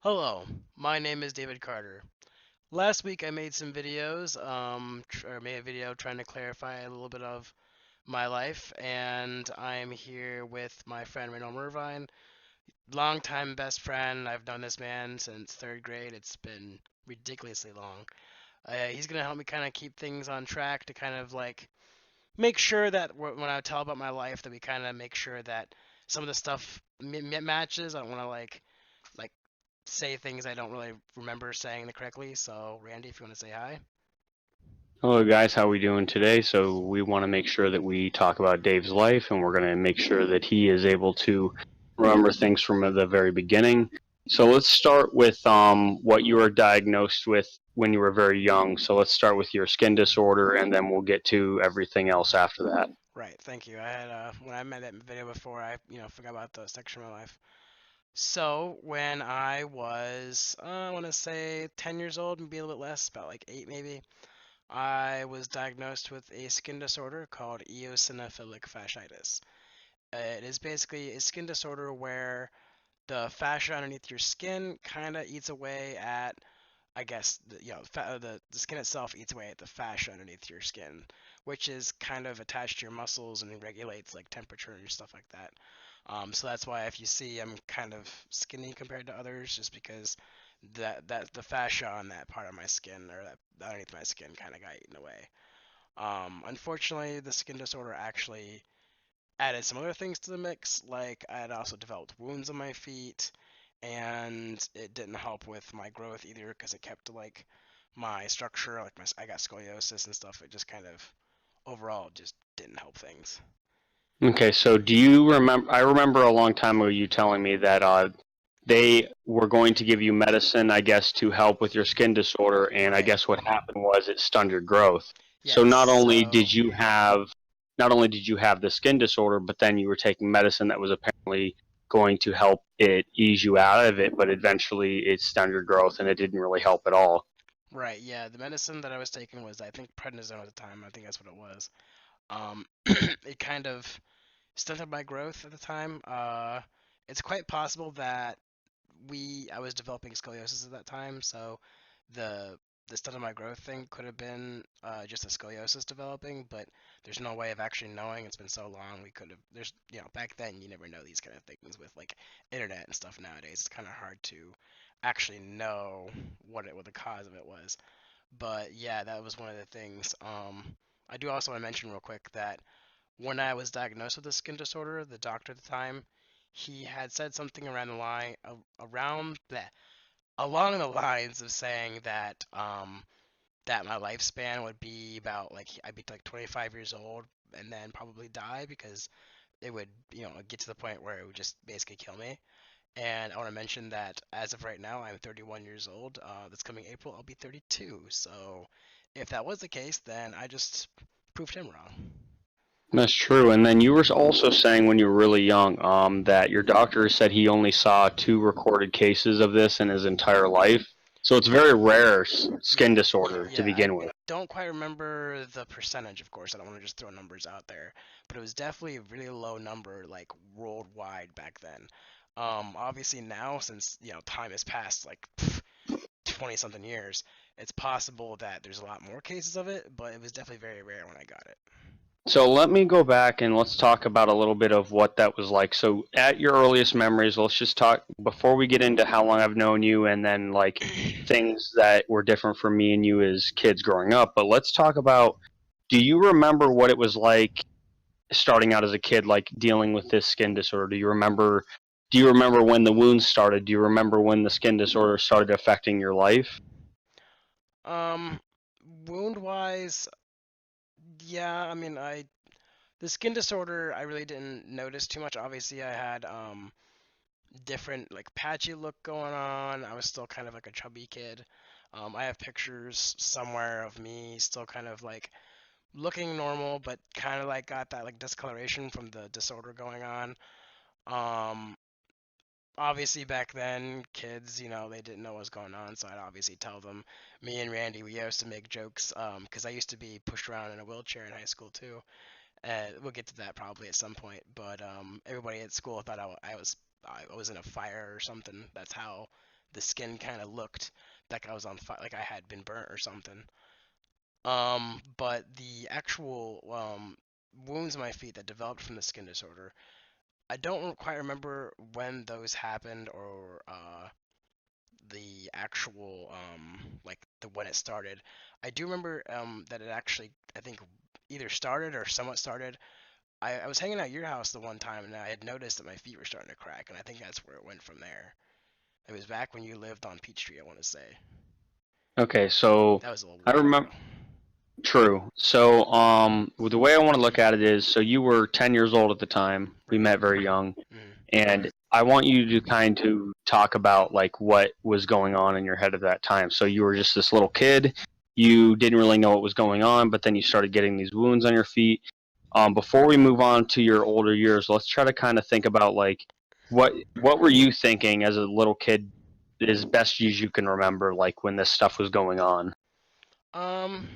Hello, my name is David Carter. Last week I made some videos, or made a video trying to clarify a little bit of my life, and I'm here with my friend Randall Murvine, longtime best friend. I've known this man since third grade. It's been ridiculously long. He's gonna help me kind of keep things on track to kind of like make sure that when I tell about my life, that we kind of make sure that some of the stuff matches. I don't want to like say things I don't really remember saying the correctly. So, Randy, if you want to say hi. Hello guys, how are we doing today? So we want to make sure that we talk about Dave's life and we're going to make sure that he is able to remember things from the very beginning. So let's start with what you were diagnosed with when you were very young. So let's start with your skin disorder and then we'll get to everything else after that. Right, thank you. I had when I made that video before, I forgot about the section of my life. So when I was, I want to say 10 years old, maybe a little bit less, about like 8 maybe, I was diagnosed with a skin disorder called eosinophilic fasciitis. It is basically a skin disorder where the fascia underneath your skin kind of eats away at, I guess, the skin itself eats away at the fascia underneath your skin, which is kind of attached to your muscles and regulates like temperature and stuff like that. So that's why if you see I'm kind of skinny compared to others, just because that the fascia on that part of my skin or that underneath my skin kind of got eaten away. Unfortunately, the skin disorder actually added some other things to the mix, like I had also developed wounds on my feet, and it didn't help with my growth either because it kept like my structure, like I got scoliosis and stuff. It just kind of overall just didn't help things. Okay, so do you remember? I remember a long time ago you telling me that they were going to give you medicine, I guess, to help with your skin disorder, and I Right. guess what happened was it stunned your growth. So Yes. So not only did you have the skin disorder, but then you were taking medicine that was apparently going to help it ease you out of it, but eventually it stunned your growth and it didn't really help at all. right, yeah, the medicine that I was taking was I think prednisone at the time. I think that's what it was. It kind of stunted my growth at the time. It's quite possible that I was developing scoliosis at that time, so the the stunt of my growth thing could have been just a scoliosis developing, but there's no way of actually knowing. It's been so long. We could have. There's back then you never know these kind of things with like internet and stuff nowadays. It's kind of hard to actually know what the cause of it was. But yeah, that was one of the things. I do also want to mention real quick that when I was diagnosed with a skin disorder, the doctor at the time, he had said something around the line around that along the lines of saying that my lifespan would be about like I'd be like 25 years old and then probably die because it would get to the point where it would just basically kill me. And I want to mention that as of right now, I'm 31 years old. This coming April, I'll be 32. So if that was the case, then I just proved him wrong. That's true. And then you were also saying when you were really young that your doctor said he only saw two recorded cases of this in his entire life. So it's very rare skin Yeah, disorder to yeah. I begin with. don't quite remember the percentage, of course. I don't want to just throw numbers out there, but it was definitely a really low number, like worldwide back then. Obviously now, since time has passed, like 20 something years, it's possible that there's a lot more cases of it, but it was definitely very rare when I got it. So let me go back and let's talk about a little bit of what that was like. So at your earliest memories, let's just talk before we get into how long I've known you and then like things that were different for me and you as kids growing up. But let's talk about, do you remember what it was like starting out as a kid, like dealing with this skin disorder? Do you remember when the wounds started? Do you remember when the skin disorder started affecting your life? Um, Wound wise, yeah, I mean, the skin disorder I really didn't notice too much. Obviously, I had different like patchy look going on. I was still kind of like a chubby kid. I have pictures somewhere of me still kind of like looking normal, but kind of like got that like discoloration from the disorder going on. Um, Obviously back then, kids, they didn't know what was going on, so I'd obviously tell them. Me and Randy, we used to make jokes, because I used to be pushed around in a wheelchair in high school too. We'll get to that probably at some point, but everybody at school thought I was in a fire or something. That's how the skin kind of looked like I was on fire, like I had been burnt or something. But the actual wounds in my feet that developed from the skin disorder, I don't quite remember when those happened or the actual like the when it started. I do remember that it actually I think either started or somewhat started. I was hanging out at your house the one time and I had noticed that my feet were starting to crack and I think that's where it went from there. It was back when you lived on Peachtree, I want to say. Okay, so That was a little I while ago. remember. True. So, the way I want to look at it is, so you were 10 years old at the time. We Right. met very young, Mm. and I want you to kind of talk about like what was going on in your head at that time. So you were just this little kid. You didn't really know what was going on, but then you started getting these wounds on your feet. Before we move on to your older years, let's try to kind of think about like what were you thinking as a little kid, as best as you can remember, like when this stuff was going on. Um,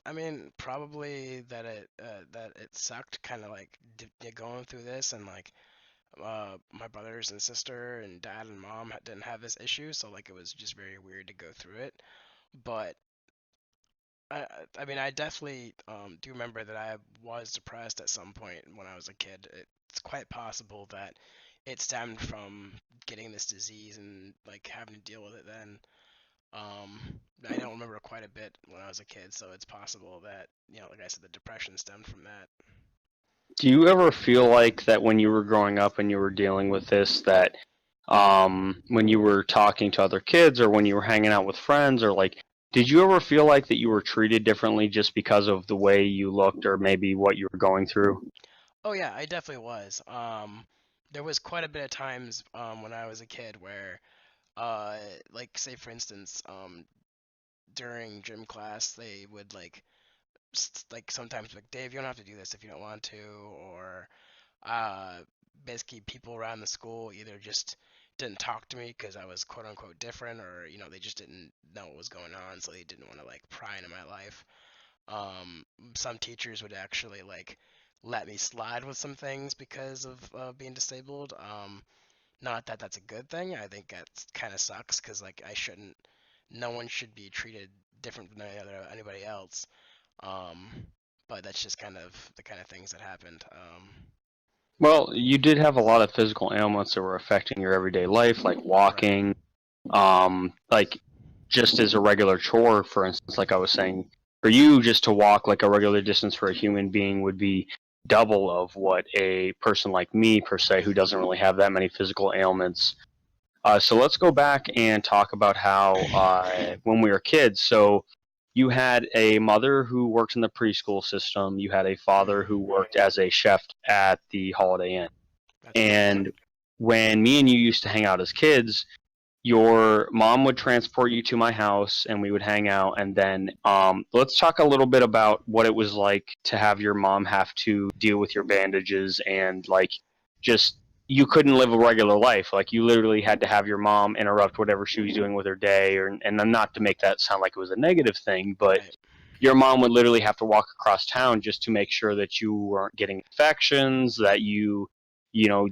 I mean, probably that it sucked, kind of like going through this, and like my brothers and sister and dad and mom didn't have this issue, so like it was just very weird to go through it. But I mean, I definitely do remember that I was depressed at some point when I was a kid. It's quite possible that it stemmed from getting this disease and like having to deal with it then. Um, I don't remember quite a bit when I was a kid, so it's possible that, like I said, the depression stemmed from that. Do you ever feel like that when you were growing up and you were dealing with this, that when you were talking to other kids or when you were hanging out with friends, or like, did you ever feel like that you were treated differently just because of the way you looked or maybe what you were going through? Oh yeah, I definitely was. There was quite a bit of times when I was a kid where, uh, like say for instance, during gym class they would like sometimes like Dave, you don't have to do this if you don't want to, or uh, basically people around the school either just didn't talk to me because I was quote unquote different, or they just didn't know what was going on, so they didn't want to like pry into my life. Um, some teachers would actually like let me slide with some things because of being disabled. Not that that's a good thing. I think that kind of sucks because like I shouldn't. No one should be treated different than anybody else. Um, but that's just kind of the kind of things that happened. Well, you did have a lot of physical ailments that were affecting your everyday life, like Right. walking, like just as a regular chore, for instance, like I was saying, for you just to walk like a regular distance for a human being would be double of what a person like me, per se, who doesn't really have that many physical ailments. So let's go back and talk about how when we were kids. So you had a mother who worked in the preschool system. You had a father who Mhm. worked as a chef at the Holiday Inn. That's correct. And when me and you used to hang out as kids, your mom would transport you to my house and we would hang out. And then let's talk a little bit about what it was like to have your mom have to deal with your bandages and like just you couldn't live a regular life. Like you literally had to have your mom interrupt whatever she was doing with her day. Or, and not to make that sound like it was a negative thing, but Right. your mom would literally have to walk across town just to make sure that you weren't getting infections, that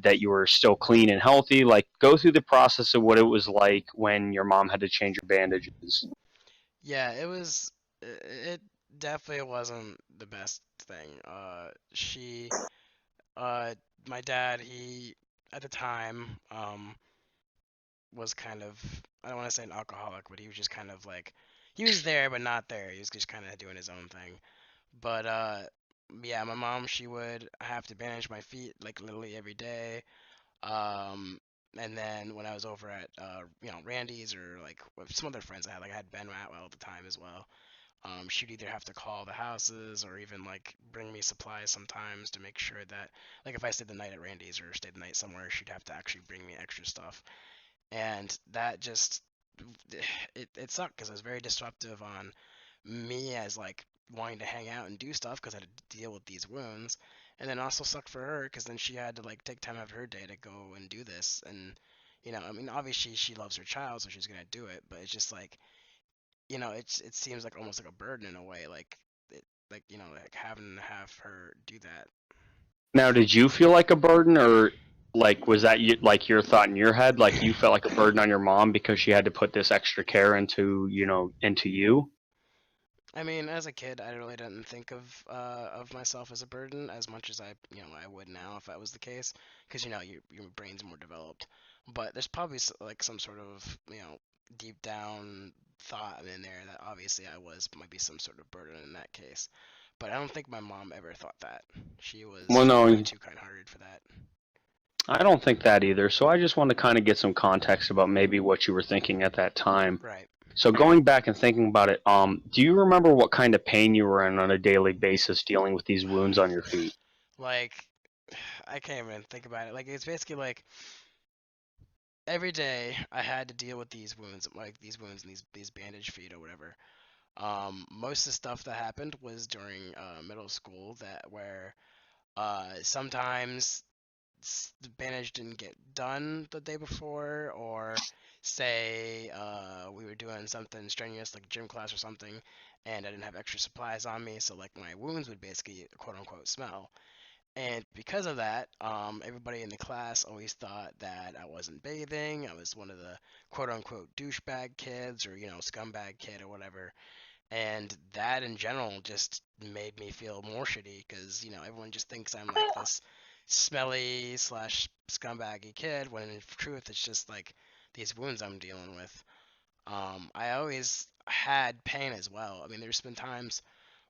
that you were still clean and healthy. Like, go through the process of what it was like when your mom had to change your bandages. Yeah, it was. It definitely wasn't the best thing. She, uh, my dad, he at the time, was kind of. I don't want to say an alcoholic, but he was just kind of like, he was there but not there. He was just kind of doing his own thing. But yeah, my mom, she would have to bandage my feet like literally every day. Um, and then when I was over at Randy's or like with some other friends I had, like I had Ben Ratwell at the time as well. She'd either have to call the houses or even like bring me supplies sometimes to make sure that like if I stayed the night at Randy's or stayed the night somewhere, she'd have to actually bring me extra stuff. And that just it sucked because it was very disruptive on me as like wanting to hang out and do stuff because I had to deal with these wounds, and then also sucked for her because then she had to like take time out of her day to go and do this. And I mean, obviously she loves her child, so she's gonna do it, but it's just like it seems like almost like a burden in a way, like like like having to have her do that. Now, did you feel like a burden, or? Like, was that like your thought in your head? Like, you felt like a burden on your mom because she had to put this extra care into, into you? I mean, as a kid, I really didn't think of myself as a burden as much as I would now if that was the case, because your brain's more developed. But there's probably like some sort of deep down thought in there that obviously I was might be some sort of burden in that case. But I don't think my mom ever thought that. Well, She was way no, too kind-hearted for that. I don't think that either. So I just want to kind of get some context about maybe what you were thinking at that time. Right. So going back and thinking about it, do you remember what kind of pain you were in on a daily basis dealing with these wounds on your feet? Like I can't even think about it. Like it's basically like every day I had to deal with these wounds and these bandaged feet or whatever. Most of the stuff that happened was during middle school that where sometimes the bandage didn't get done the day before, or say we were doing something strenuous like gym class or something, and I didn't have extra supplies on me, so like my wounds would basically quote unquote smell. And because of that, everybody in the class always thought that I wasn't bathing. I was one of the quote unquote douchebag kids or, scumbag kid or whatever. And that in general just made me feel more shitty because, everyone just thinks I'm like this smelly slash scumbaggy kid when in truth it's just like these wounds I'm dealing with. I always had pain as well. I mean, there's been times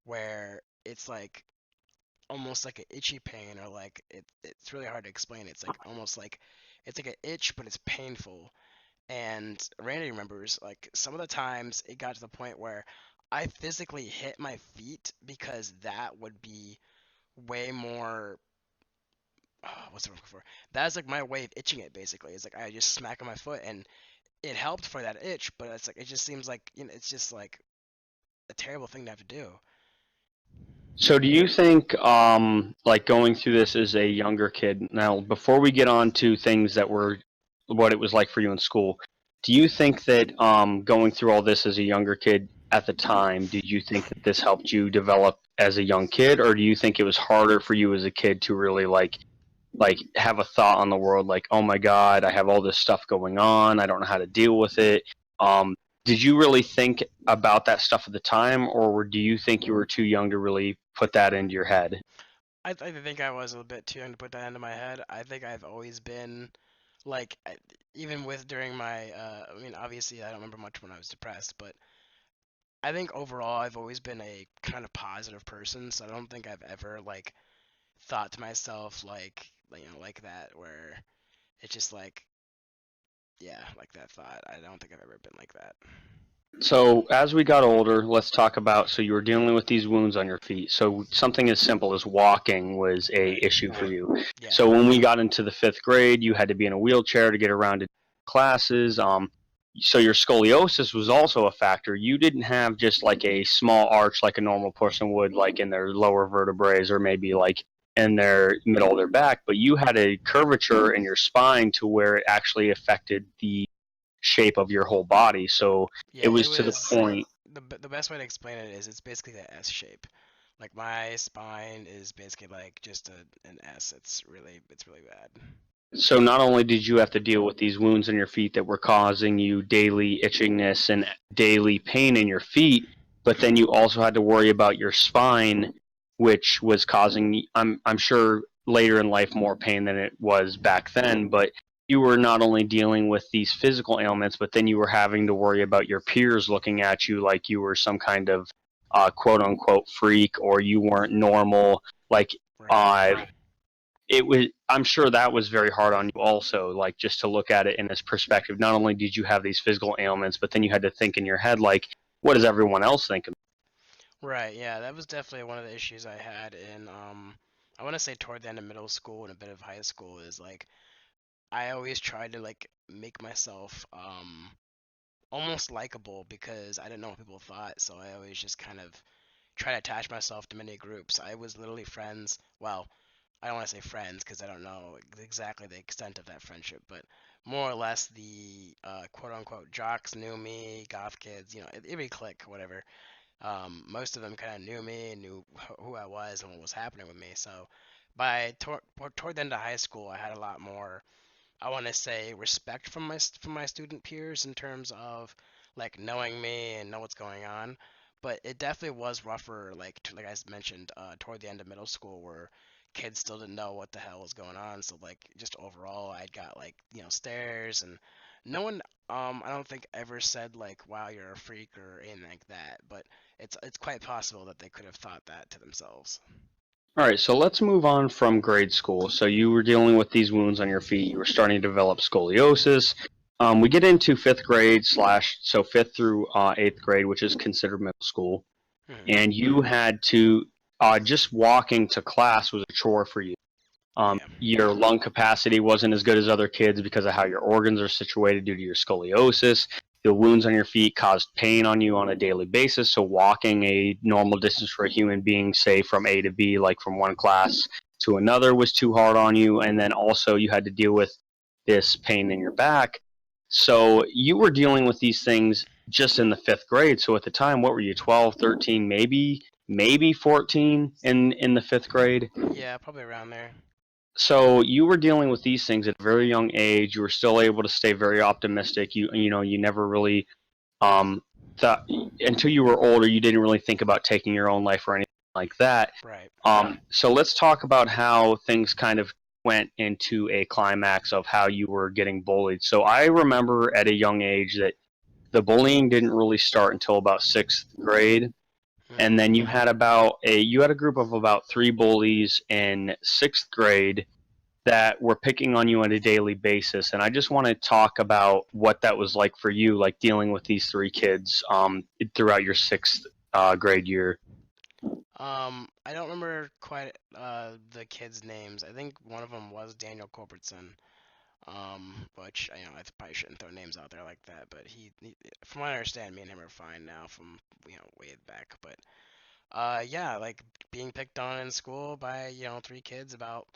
where it's like almost like an itchy pain or like it's really hard to explain. It's like almost like it's like an itch but it's painful. And Randy remembers like some of the times it got to the point where I physically hit my feet because that would be way more what's the word for? That's like my way of itching it basically. It's like I just smack on my foot and it helped for that itch, but it's like it just seems like it's just like a terrible thing to have to do. So do you think, like going through this as a younger kid, now before we get on to things that were what it was like for you in school, do you think that going through all this as a younger kid at the time, did you think that this helped you develop as a young kid, or do you think it was harder for you as a kid to really like have a thought on the world like, oh my god, I have all this stuff going on, I don't know how to deal with it? Did you really think about that stuff at the time, or do you think you were too young to really put that into your head? I think I was a bit too young to put that into my head. I think I've always been like even with during my I mean obviously I don't remember much when I was depressed, but I think overall I've always been a kind of positive person, so I don't think I've ever like thought to myself like that where it's just like yeah, like that thought. I don't think I've ever been like that. So as we got older, let's talk about, so you were dealing with these wounds on your feet. So something as simple as walking was a Right. issue for you. Yeah. So when we got into the fifth grade, you had to be in a wheelchair to get around to classes. So your scoliosis was also a factor. You didn't have just like a small arch like a normal person would, like in their lower vertebrae or maybe like in their middle of their back, but you had a curvature in your spine to where it actually affected the shape of your whole body. So it Yeah, it was to the was point. the best way to explain it is it's basically the S shape. Like my spine is basically like just an S. It's really bad. So not only did you have to deal with these wounds in your feet that were causing you daily itchiness and daily pain in your feet, but then you also had to worry about your spine, which was causing, I'm sure later in life, more pain than it was back then. But you were not only dealing with these physical ailments, but then you were having to worry about your peers looking at you like you were some kind of quote unquote freak, or you weren't normal. Like Right. uh, it was, I'm sure that was very hard on you also, like just to look at it in this perspective. Not only did you have these physical ailments, but then you had to think in your head like, what does everyone else think of Right. Yeah, that was definitely one of the issues I had in I want to say toward the end of middle school and a bit of high school is like I always tried to like make myself almost likable because I didn't know what people thought, so I always just kind of try to attach myself to many groups. I was literally friends. Well, I don't want to say friends because I don't know exactly the extent of that friendship, but more or less the quote unquote jocks knew me, goth kids, every clique, whatever. Most of them kind of knew me and knew who I was and what was happening with me. So Toward the end of high school, I had a lot more, I want to say, respect from my student peers in terms of like knowing me and know what's going on. But it definitely was rougher, like I mentioned, toward the end of middle school, where kids still didn't know what the hell was going on. So like just overall, I got like stares, and no one, I don't think ever said like, "Wow, you're a freak" or anything like that. But it's quite possible that they could have thought that to themselves. All right, so let's move on from grade school. So you were dealing with these wounds on your feet. You were starting to develop scoliosis. We get into fifth grade slash so fifth through eighth grade, which is considered middle school, Hmm. and you had to just walking to class was a chore for you. Yeah. Your lung capacity wasn't as good as other kids because of how your organs are situated due to your scoliosis. The wounds on your feet caused pain on you on a daily basis. So, walking a normal distance for a human being, say from A to B, like from one class to another, was too hard on you. And then also, you had to deal with this pain in your back. So, you were dealing with these things just in the fifth grade. So, at the time, what were you, 12, 13, maybe 14 in the fifth grade? Yeah, probably around there. So you were dealing with these things at a very young age. You were still able to stay very optimistic. You never really um thought until you were older. You didn't really think about taking your own life or anything like that. Right. So let's talk about how things kind of went into a climax of how you were getting bullied. So I remember at a young age that the bullying didn't really start until about sixth grade, and Hmm. then you had a group of about three bullies in sixth grade that were picking on you on a daily basis. And I just want to talk about what that was like for you, like dealing with these three kids throughout your sixth grade year. I don't remember quite the kids' names. I think one of them was Daniel Culbertson. Which I probably shouldn't throw names out there like that, but from what I understand, me and him are fine now from way back. But yeah, like being picked on in school by three kids about.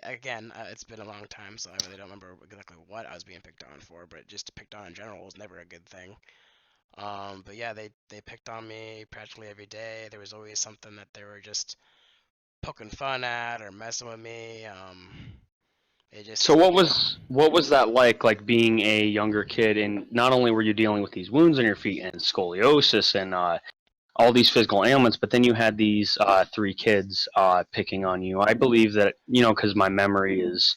Again, it's been a long time, so I really don't remember exactly what I was being picked on for, but just picked on in general was never a good thing. But yeah, they picked on me practically every day. There was always something that they were just poking fun at or messing with me. It So just, what was that like being a younger kid, and not only were you dealing with these wounds on your feet and scoliosis and all these physical ailments, but then you had these three kids picking on you. I believe that because my memory is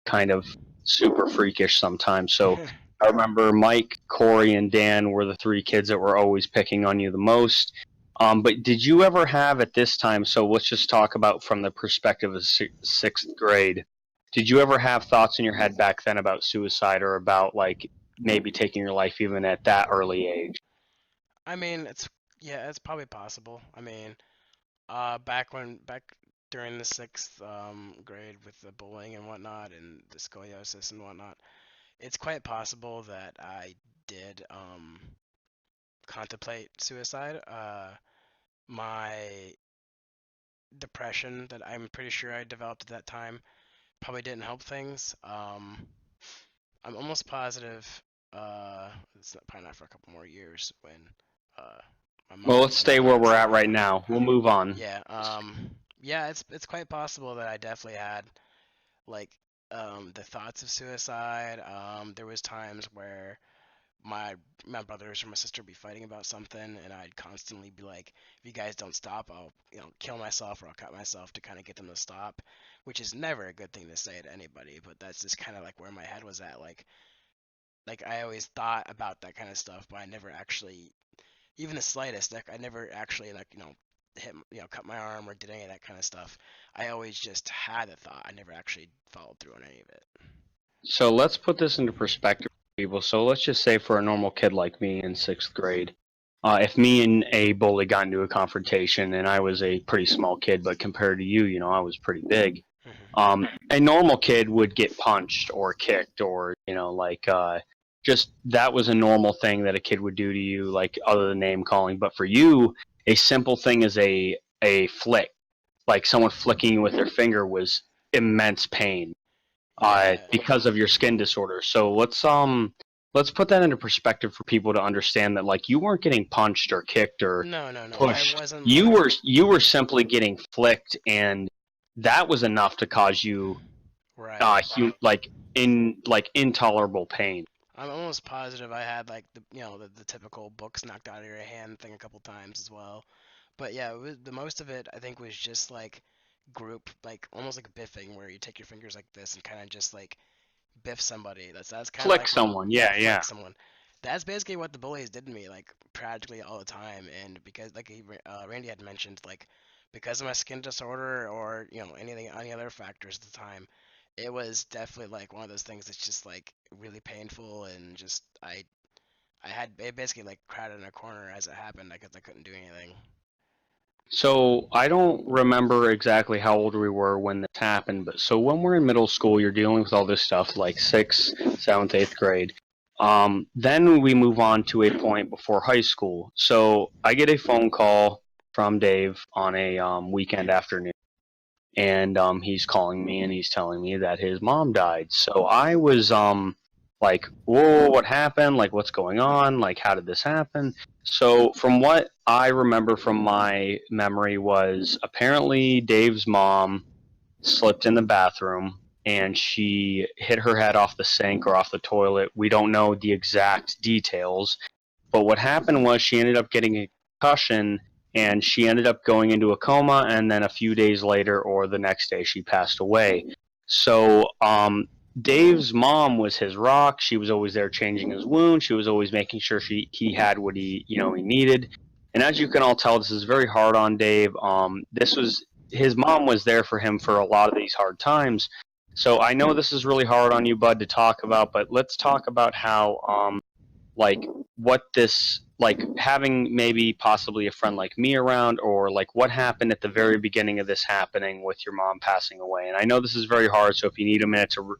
kind of super freakish sometimes. So I remember Mike, Corey, and Dan were the three kids that were always picking on you the most. But did you ever have at this time? So let's just talk about from the perspective of sixth grade. Did you ever have thoughts in your head back then about suicide or about like maybe taking your life even at that early age? I mean, yeah, it's probably possible. I mean, back during the sixth grade with the bullying and whatnot and the scoliosis and whatnot, it's quite possible that I did contemplate suicide. My depression that I'm pretty sure I developed at that time probably didn't help things. I'm almost positive. It's probably not for a couple more years when uh, Well, let's my stay mother where we're passed at right away. now. We'll move on. Yeah. Yeah. It's quite possible that I definitely had like the thoughts of suicide. There was times where my my brothers or my sister would be fighting about something, and I'd constantly be like, "If you guys don't stop, I'll kill myself or I'll cut myself to kind of get them to stop," which is never a good thing to say to anybody. But that's just kind of like where my head was at. Like I always thought about that kind of stuff, but I never actually, even the slightest, like I never actually like cut my arm or did any of that kind of stuff. I always just had the thought. I never actually followed through on any of it. So let's put this into perspective, people. So let's just say for a normal kid like me in sixth grade, if me and a bully got into a confrontation, and I was a pretty small kid, but compared to you, I was pretty big. Hmm. A normal kid would get punched or kicked, or like just that was a normal thing that a kid would do to you, like other than name calling. But for you, a simple thing as a flick, like someone flicking you with their finger, was immense pain Yeah. because of your skin disorder. So let's put that into perspective for people to understand that like you weren't getting punched or kicked or No, no, no. I pushed. wasn't You like. were simply getting flicked and that was enough to cause you Right. intolerable pain. I'm almost positive I had like the typical books knocked out of your hand thing a couple times as well. But yeah, the most of it I think was just like group, like almost like biffing, where you take your fingers like this and kind of just like biff somebody. That's kind of Flick like what, someone, yeah, yeah, flick yeah. someone. That's basically what the bullies did to me, like practically all the time. And because like Randy had mentioned, like because of my skin disorder or any other factors at the time, it was definitely like one of those things that's just like really painful and just I had it basically like crowded in a corner as it happened because I couldn't do anything. So I don't remember exactly how old we were when this happened, but so when we're in middle school, you're dealing with all this stuff like sixth, seventh, eighth grade. Then we move on to a point before high school. So I get a phone call from Dave on a weekend afternoon, and he's calling me and he's telling me that his mom died. So I was like, whoa, what happened? Like, what's going on? Like, how did this happen? So from what I remember from my memory was apparently Dave's mom slipped in the bathroom and she hit her head off the sink or off the toilet. We don't know the exact details, but what happened was she ended up getting a concussion and she ended up going into a coma. And then a few days later, or the next day, she passed away. So, Dave's mom was his rock. She was always there changing his wound. She was always making sure he had what he needed. And as you can all tell, this is very hard on Dave. This was his mom was there for him for a lot of these hard times. So I know this is really hard on you, Bud, to talk about, but let's talk about how like what this like having maybe possibly a friend like me around, or like what happened at the very beginning of this happening with your mom passing away. And I know this is very hard, so if you need a minute to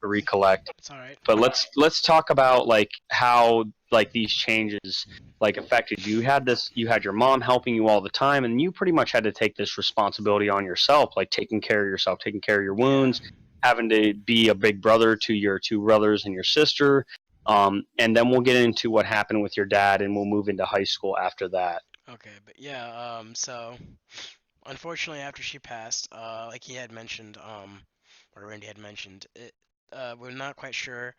recollect, It's all right. but let's talk about like how like these changes like affected you. You had your mom helping you all the time, and you pretty much had to take this responsibility on yourself, like taking care of yourself, taking care of your Yeah. wounds, having to be a big brother to your two brothers and your sister. And then we'll get into what happened with your dad, and we'll move into high school after that. Okay, but yeah, so unfortunately after she passed, like he had mentioned, or Randy had mentioned, we're not quite sure.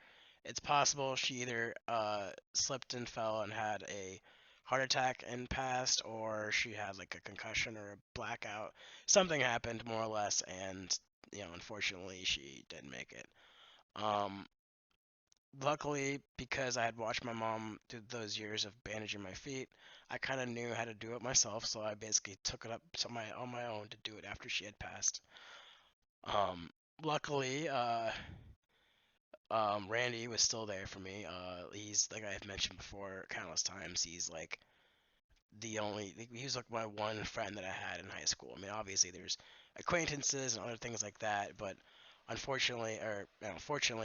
It's possible she either slipped and fell and had a heart attack and passed, or she had like a concussion or a blackout. Something happened more or less, and unfortunately she didn't make it. Um, Luckily, because I had watched my mom do those years of bandaging my feet, I kind of knew how to do it myself. So I basically took it up on my own to do it after she had passed. Um, Luckily, Randy was still there for me. He's like I've mentioned before countless times. He's like he was like my one friend that I had in high school. I mean, obviously there's acquaintances and other things like that, but fortunately,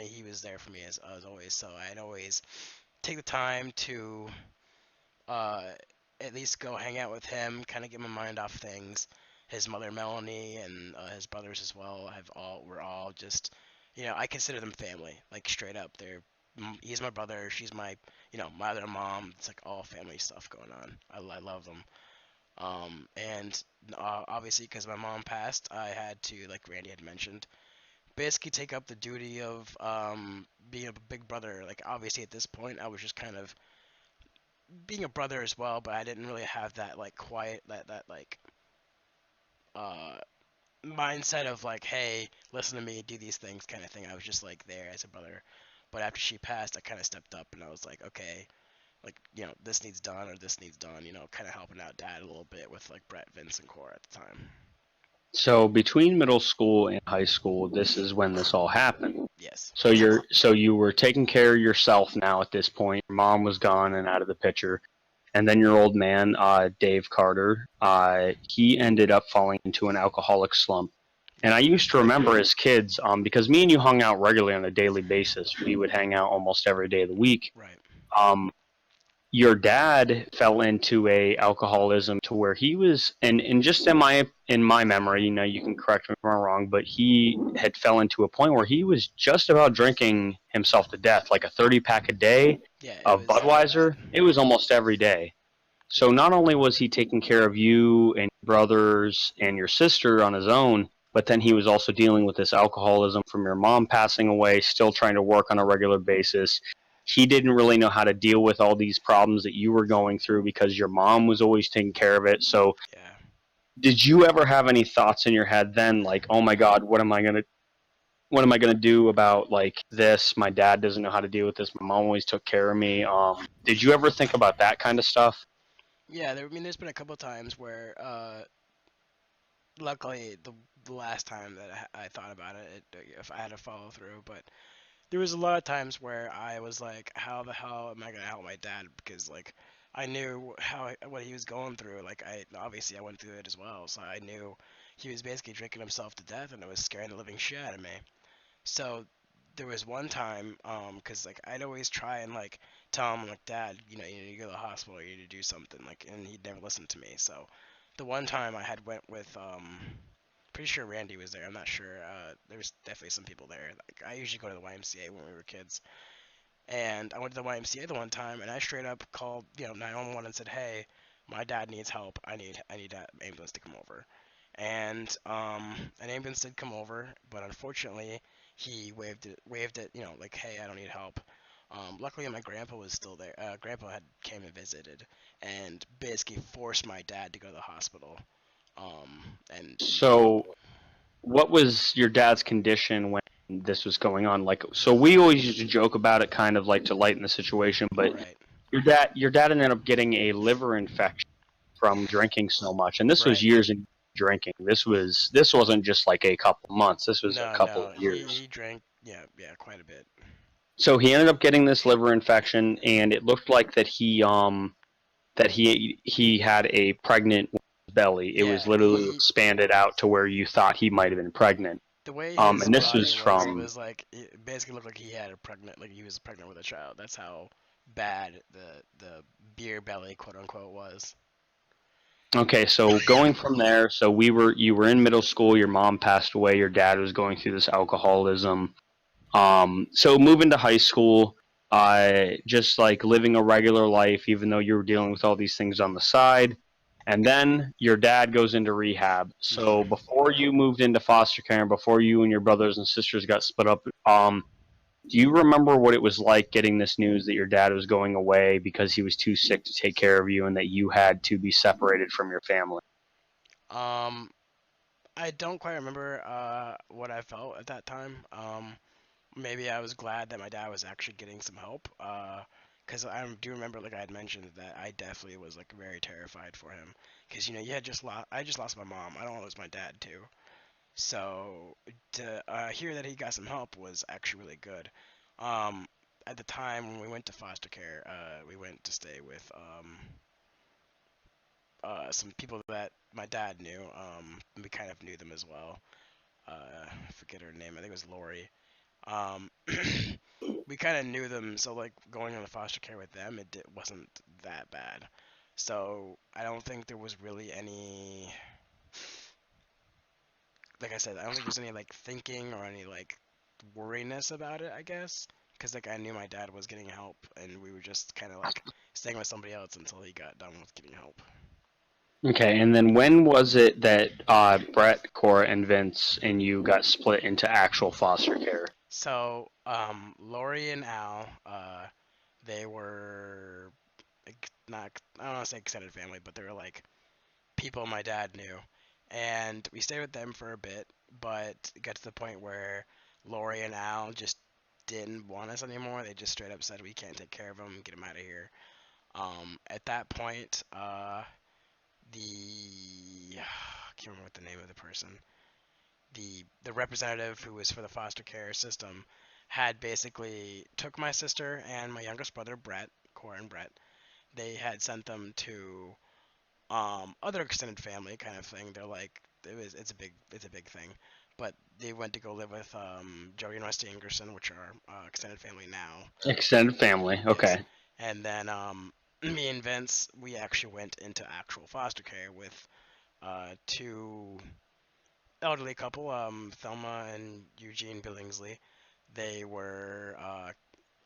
he was there for me as always. So I'd always take the time to uh, at least go hang out with him, kind of get my mind off things. His mother Melanie and his brothers as well have all we're all just I consider them family, like straight up. He's my brother, she's my my other mom. It's like all family stuff going on. I love them. And obviously because my mom passed, I had to, like Randy had mentioned, basically take up the duty of being a big brother. Like obviously at this point, I was just kind of being a brother as well, but I didn't really have that like quiet that like uh mindset of like, hey, listen to me, do these things kind of thing. I was just like there as a brother. But after she passed, I kind of stepped up and I was like, okay, like this needs done or this needs done. Kind of helping out dad a little bit with like Brett, Vince, and Cora at the time. So between middle school and high school, this is when this all happened. Yes. So you were taking care of yourself now at this point. Your mom was gone and out of the picture, and then your old man, Dave Carter, he ended up falling into an alcoholic slump. And I Yep. used to remember as kids, because me and you hung out regularly on a daily basis. We would hang out almost every day of the week. Right. Um, your dad fell into a alcoholism to where he was, and just in my memory, you can correct me if I'm wrong, but he had fell into a point where he was just about drinking himself to death, like a 30 pack a day Yeah, it of was that bad. Budweiser. It was almost every day. So Yep. not only was he taking care of you and your brothers and your sister on his own, but then he was also dealing with this alcoholism from your mom passing away, still trying to work on a regular basis. He didn't really know how to deal with all these problems that you were going through because your mom was always taking care of it. So, Yeah. did you ever have any thoughts in your head then, like, oh my God, what am I gonna do about like this? My dad doesn't know how to deal with this. My mom always took care of me. Did you ever think about that kind of stuff? Yeah, I mean, there's been a couple times where, luckily, the last time that I thought about if I had to follow through, but there was a lot of times where I was like, how the hell am I gonna help my dad? Because like, I knew what he was going through. Like, I obviously I went through it as well, so I knew he was basically drinking himself to death, and it was scaring the living shit out of me. So there was one time, cause like I'd always try and like tell him like, Dad, you need to go to the hospital, you need to do something, like, and he'd never listen to me. So the one time I had went with, pretty sure Randy was there. I'm not sure. There was definitely some people there. Like I usually go to the YMCA when we were kids, and I went to the YMCA the one time, and I straight up called 911 and said, "Hey, my dad needs help. I need an ambulance to come over." And an ambulance did come over, but unfortunately, he waved it, like, "Hey, I don't need help." Luckily, my grandpa was still there. Grandpa had came and visited, and basically forced my dad to go to the hospital. And So, what was your dad's condition when this was going on? Like, so we always used to joke about it, kind of like to lighten the situation. But right, your dad ended up getting a liver infection from drinking so much, and this was right. years of drinking. This wasn't just like a couple months. This was a No, couple no, of he years. he drank, yeah, yeah, quite a bit. So he ended up getting this liver infection, and it looked like that he had a pregnant belly. It was Yeah, literally he expanded out to where you thought he might have been pregnant. the way his And this was body was, it from was like it basically looked like he had a pregnant, like he was pregnant with a child. That's how bad the beer belly, quote unquote, was. okay. So going from there, so you were in middle school. Your mom passed away. Your dad was going through this alcoholism. So moving to high school, just like living a regular life, even though you were dealing with all these things on the side. And then your dad goes into rehab. So hmm before you moved into foster care, and before you and your brothers and sisters got split up, do you remember what it was like getting this news that your dad was going away because he was too sick to take care of you and that you had to be separated from your family? Um, I don't quite remember what I felt at that time. Maybe I was glad that my dad was actually getting some help. Because I do remember, like I had mentioned, that I definitely was like very terrified for him. Because I just lost my mom. I don't want to lose my dad too. So to hear that he got some help was actually really good. Um, at the time when we went to foster care, we went to stay with some people that my dad knew. We kind of knew them as well. I forget her name. I think it was Lori. Um, we kind of knew them, so like going into foster care with them, wasn't that bad. So I don't think there was really any, like I said, I don't think there's any like thinking or any like worriness about it, I guess, because like I knew my dad was getting help, and we were just kind of like staying with somebody else until he got done with getting help. Okay, and then when was it that Brett, Cora, and Vince and you got split into actual foster care? So, Lori and Al, they were like, not, I don't want to say extended family, but they were like people my dad knew, and we stayed with them for a bit, but it got to the point where Lori and Al just didn't want us anymore. They just straight up said we can't take care of him, get him out of here. At that point, the I can't remember what the name of the person, the representative who was for the foster care system, had basically took my sister and my youngest brother Brett, Cora and Brett. They had sent them to other extended family kind of thing. They're like it's a big thing, but they went to go live with Joey and Rusty Ingerson, which are extended family now. Extended family. Yes, Okay. and then me and Vince, we actually went into actual foster care with two elderly couple, Thelma and Eugene Billingsley. They were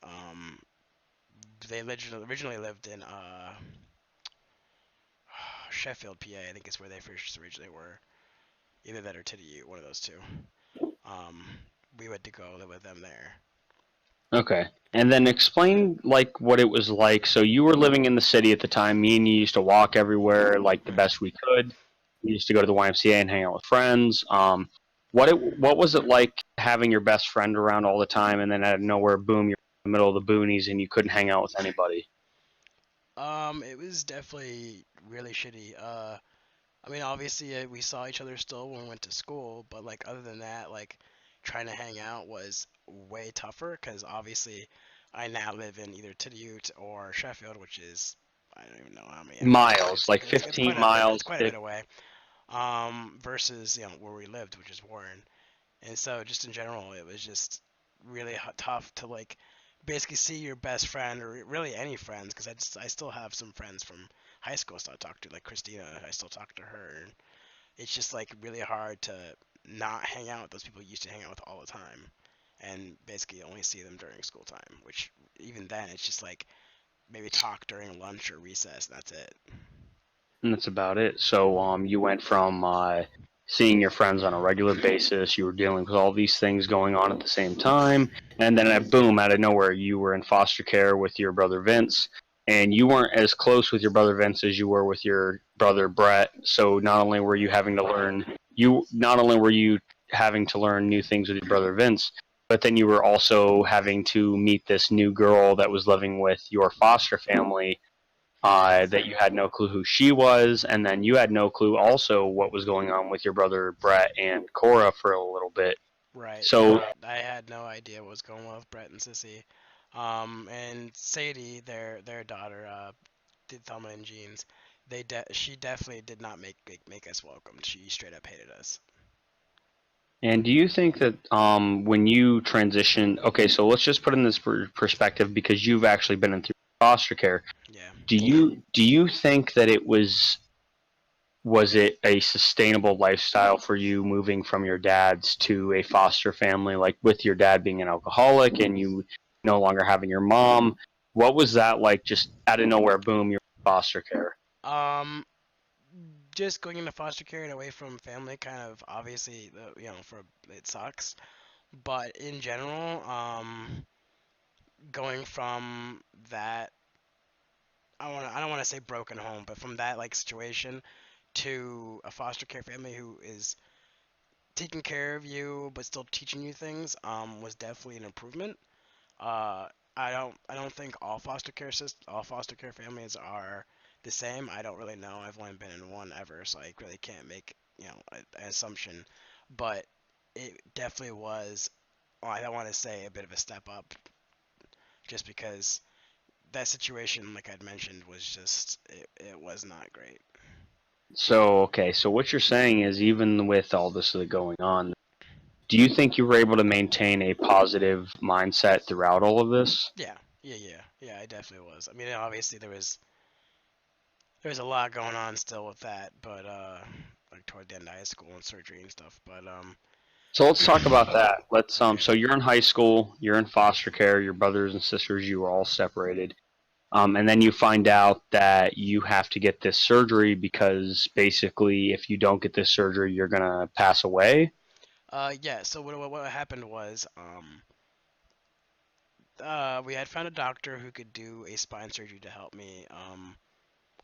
um, they originally lived in Sheffield, PA. I think is where they first originally were. either that or Titty, one of those two. Um, we went to go live with them there. Okay. And then explain like what it was like. So you were living in the city at the time. Me and you used to walk everywhere like the Right. best we could. We used to go to the YMCA and hang out with friends. What was it like having your best friend around all the time, and then out of nowhere, boom, you're in the middle of the boonies and you couldn't hang out with anybody? It was definitely really shitty. I mean, obviously, we saw each other still when we went to school, but like other than that, like trying to hang out was way tougher because obviously, I now live in either Tidioute or Sheffield, which is I don't even know how many hours. Miles, like It's 15 quite a bit. It's miles. quite a bit away. Versus where we lived, which is Warren. And so, just in general, it was just really tough to like basically see your best friend or really any friends because I still have some friends from high school I still talk to, like Christina. I still talk to her. And it's just like really hard to not hang out with those people you used to hang out with all the time, and basically only see them during school time. Which even then, it's just like maybe talk during lunch or recess. And that's it. And that's about it. So you went from seeing your friends on a regular basis, you were dealing with all these things going on at the same time, and then boom, out of nowhere, you were in foster care with your brother Vince, and you weren't as close with your brother Vince as you were with your brother Brett. So not only were you having to learn new things with your brother Vince, but then you were also having to meet this new girl that was living with your foster family that you had no clue who she was, and then you had no clue also what was going on with your brother Brett and Cora for a little bit. Right. So, I had no idea what was going on with Brett and Sissy. And Sadie, their daughter, did Thelma and Jeans. She definitely did not make us welcome. She straight up hated us. and do you think that when you transition, okay, so let's just put in this perspective because you've actually been in through foster care. Yeah. Do you think that was it a sustainable lifestyle for you moving from your dad's to a foster family, like with your dad being an alcoholic and you no longer having your mom? What was that like? Just out of nowhere, boom, you're in foster care. Um, just going into foster care and away from family, kind of obviously, for it sucks. But in general, going from that, I don't want to say broken home, but from that like situation to a foster care family who is taking care of you but still teaching you things was definitely an improvement. Uh, I don't think all foster care families are the same. I don't really know. I've only been in one ever, so I really can't make an assumption. But it definitely was. I don't want to say a bit of a step up, just because that situation, like I'd mentioned, was just it was not great. So, okay, so what you're saying is even with all this going on, do you think you were able to maintain a positive mindset throughout all of this? Yeah. I definitely was. I mean, obviously there was a lot going on still with that, but like toward the end of high school and surgery and stuff. But So let's talk about that. Let's okay. so you're in high school, you're in foster care, your brothers and sisters, you were all separated. And then you find out that you have to get this surgery because basically, if you don't get this surgery, you're gonna pass away. Yeah. So what happened was we had found a doctor who could do a spine surgery to help me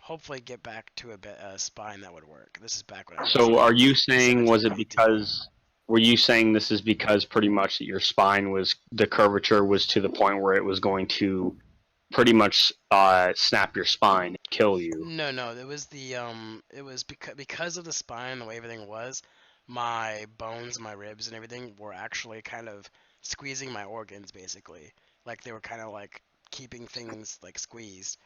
hopefully get back to a spine that would work. This is back when I was So, are like you saying 17 was or it 18. because? Were you saying this is because pretty much that your spine was the curvature was to the point where it was going to pretty much snap your spine and kill you? No, no, it was because of the spine, the way everything was, my bones, my ribs, and everything were actually kind of squeezing my organs, basically. Like they were kind of like keeping things like squeezed.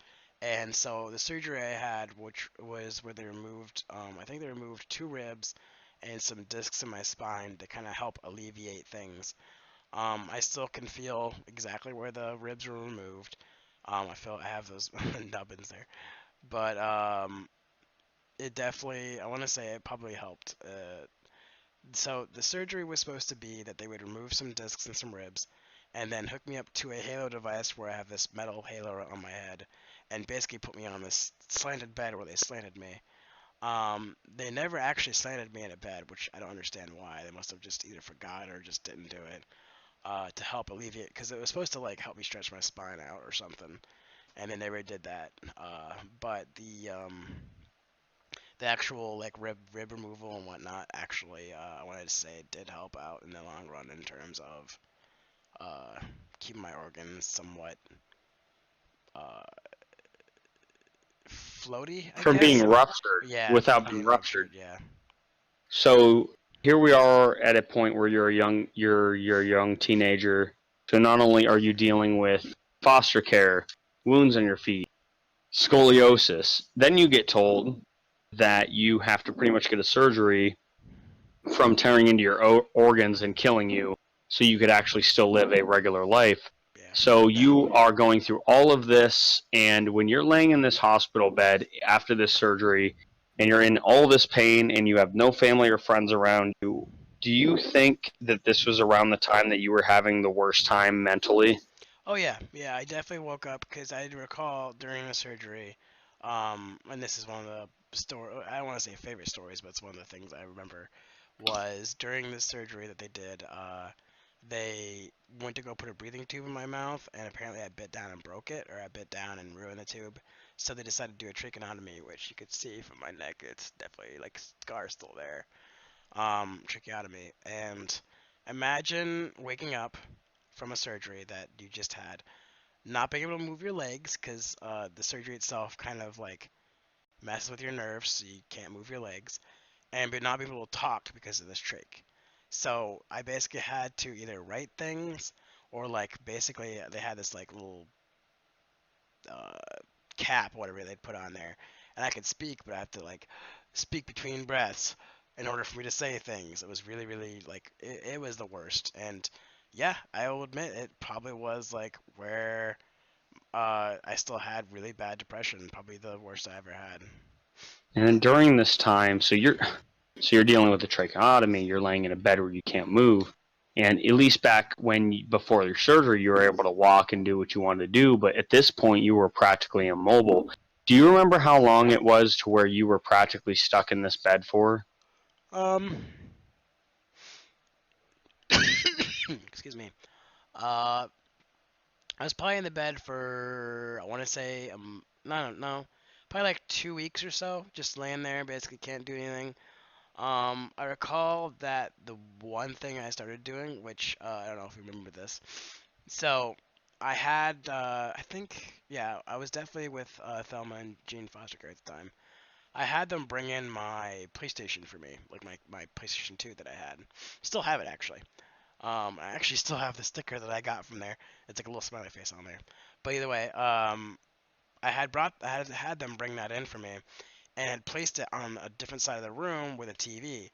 And so the surgery I had, which was where they removed, I think they removed two ribs and some discs in my spine to kind of help alleviate things. I still can feel exactly where the ribs were removed. I have those nubbins there, but it definitely, I want to say it probably helped. So the surgery was supposed to be that they would remove some discs and some ribs, and then hook me up to a halo device where I have this metal halo on my head, and basically put me on this slanted bed where they slanted me. They never actually slanted me in a bed, which I don't understand why. They must have just either forgot or just didn't do it. To help alleviate, because it was supposed to like help me stretch my spine out or something, and they never did that. But the actual like rib removal and whatnot actually, I wanted to say it did help out in the long run in terms of uh, keeping my organs somewhat uh, floaty, I From being guess. ruptured Yeah, from without being being ruptured. ruptured. Yeah. So here we are at a point where you're a young teenager. So not only are you dealing with foster care, wounds on your feet, scoliosis, then you get told that you have to pretty much get a surgery from tearing into your organs and killing you so you could actually still live a regular life. Yeah. So you are going through all of this, and when you're laying in this hospital bed after this surgery and you're in all this pain and you have no family or friends around you, do you think that this was around the time that you were having the worst time mentally? Oh yeah, yeah. I definitely woke up because I recall during the surgery, and this is one of the story. I don't want to say favorite stories, but it's one of the things I remember was during the surgery that they did. They went to go put a breathing tube in my mouth, and apparently I bit down and broke it, or I bit down and ruined the tube. So they decided to do a tracheotomy, which you could see from my neck. It's definitely like scar still there. Tracheotomy, and imagine waking up from a surgery that you just had, not being able to move your legs because the surgery itself kind of like messes with your nerves, so you can't move your legs, and but not being able to talk because of this trach. So I basically had to either write things or like basically they had this like little uh, cap, whatever they'd put on there, and I could speak, but I have to like speak between breaths in order for me to say things. It was really, really like it was the worst, and yeah, I will admit it probably was like where I still had really bad depression, probably the worst I ever had. And during this time, so you're dealing with a tracheotomy. You're laying in a bed where you can't move. And at least back before your surgery, you were able to walk and do what you wanted to do. But at this point, you were practically immobile. Do you remember how long it was to where you were practically stuck in this bed for? Um, excuse me. Uh, I was probably in the bed for I want to say no, no, no, probably like 2 weeks or so, just laying there, basically can't do anything. I recall that the one thing I started doing, which I don't know if you remember this. So I had, I think, yeah, I was definitely with Thelma and Jean foster care at the time. I had them bring in my PlayStation for me, like my PlayStation 2 that I had. Still have it actually. I actually still have the sticker that I got from there. It's like a little smiley face on there. But either way, I had them bring that in for me and had placed it on a different side of the room with a TV,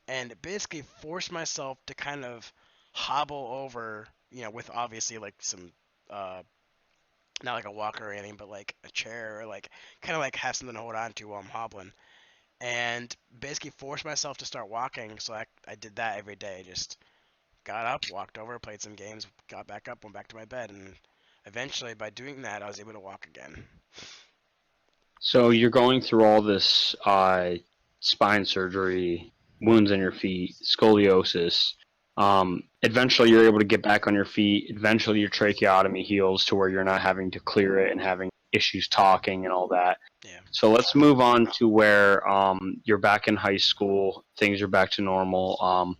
and basically forced myself to kind of hobble over, with obviously like some, uh, not like a walker or anything, but like a chair or like kind of like have something to hold on to while I'm hobbling, and basically forced myself to start walking. So I did that every day, just got up, walked over, played some games, got back up, went back to my bed, and eventually by doing that, I was able to walk again. So you're going through all this spine surgery, wounds in your feet, scoliosis. Eventually, you're able to get back on your feet. Eventually, your tracheotomy heals to where you're not having to clear it and having issues talking and all that. Yeah. So let's move on to where you're back in high school. Things are back to normal.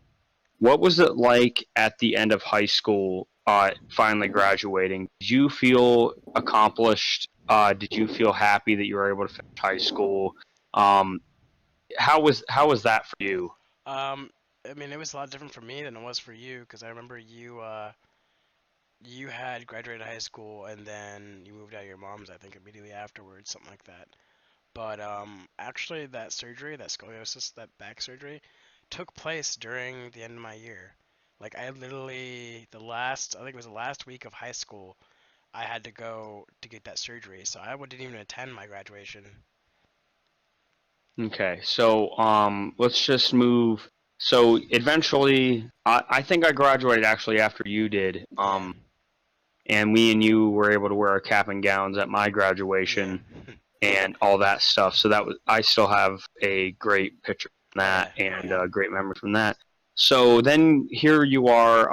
What was it like at the end of high school, finally graduating? Did you feel accomplished? Did you feel happy that you were able to finish high school? Um, how was that for you? Um, I mean, it was a lot different for me than it was for you because I remember you had graduated high school and then you moved out of your mom's. I think immediately afterwards, something like that. But actually, that surgery, that scoliosis, that back surgery, took place during the end of my year. Like I literally I think it was the last week of high school. I had to go to get that surgery, so I didn't even attend my graduation. Okay, so let's just move. So eventually, I think I graduated actually after you did. Yeah, And me and you were able to wear our cap and gowns at my yeah, graduation. and all that stuff. So that was, I still have a great picture from Oh that yeah, and yeah. a great memory from that. So then here you are.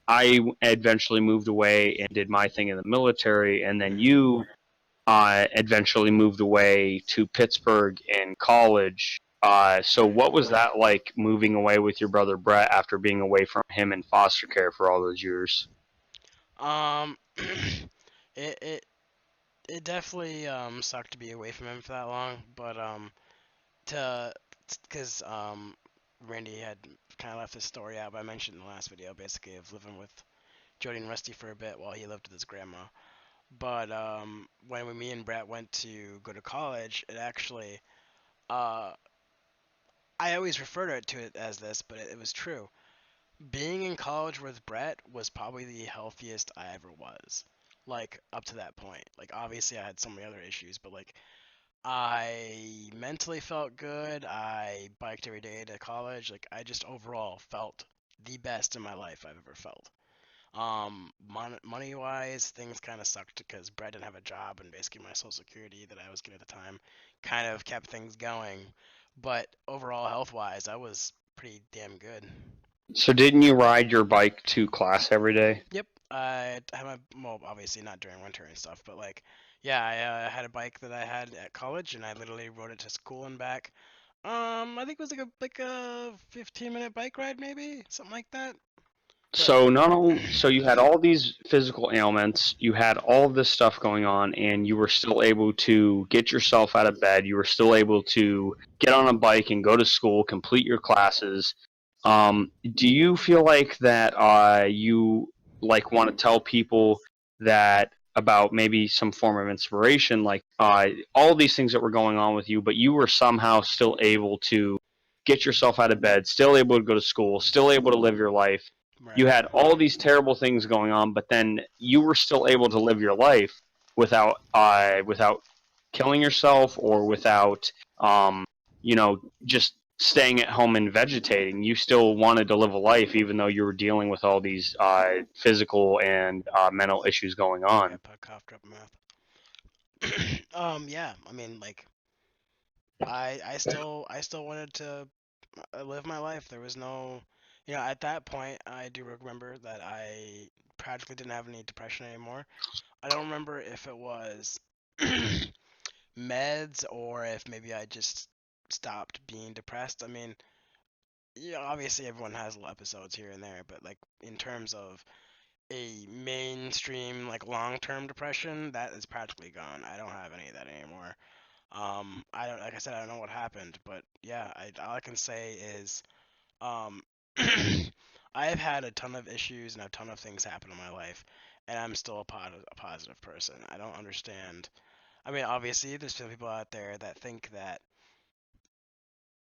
I eventually moved away and did my thing in the military, and then Hmm. you eventually moved away to Pittsburgh in college. So what was that like moving away with your brother Brett after being away from him in foster care for all those years? It it definitely sucked to be away from him for that long, but to because Randy had kind of left his story out, but I mentioned in the last video basically of living with Jody and Rusty for a bit while he lived with his grandma. But when me and Brett went to go to college, it actually uh I always refer to it as this, but it was true. Being in college with Brett was probably the healthiest I ever was. Like up to that point. Like obviously I had so many other issues, but like I mentally felt good. I biked every day to college. Like I just overall felt the best in my life I've ever felt. Money wise, things kind of sucked because Brett didn't have a job, and basically my social security that I was getting at the time kind of kept things going. But overall, health wise, I was pretty damn good. So didn't you ride your bike to class every day? Yep, I had my well, obviously not during winter and stuff, but like, yeah, I had a bike that I had at college, and I literally rode it to school and back. I think it was like a 15-minute bike ride, maybe something like that. But So not only, so you had all these physical ailments, you had all of this stuff going on, and you were still able to get yourself out of bed. You were still able to get on a bike and go to school, complete your classes. Do you feel like that you like want to tell people that about maybe some form of inspiration, like all these things that were going on with you, but you were somehow still able to get yourself out of bed, still able to go to school, still able to live your life. You right, had all these terrible things going on, but then you were still able to live your life without killing yourself or without just staying at home and vegetating. You still wanted to live a life, even though you were dealing with all these physical and mental issues going on. yep, a cough drop mouth. Yeah, I mean, like, I still wanted to live my life. There was no, at that point, I do remember that I practically didn't have any depression anymore. I don't remember if it was meds or if maybe I just stopped being depressed. I mean, yeah, obviously everyone has little episodes here and there, but like in terms of a mainstream like long-term depression, that is practically gone. I don't have any of that anymore. I don't, like I said, I don't know what happened, but yeah, all I can say is, um, I have had a ton of issues and a ton of things happen in my life, and I'm still a positive person. I don't understand. I mean, obviously, there's still people out there that think that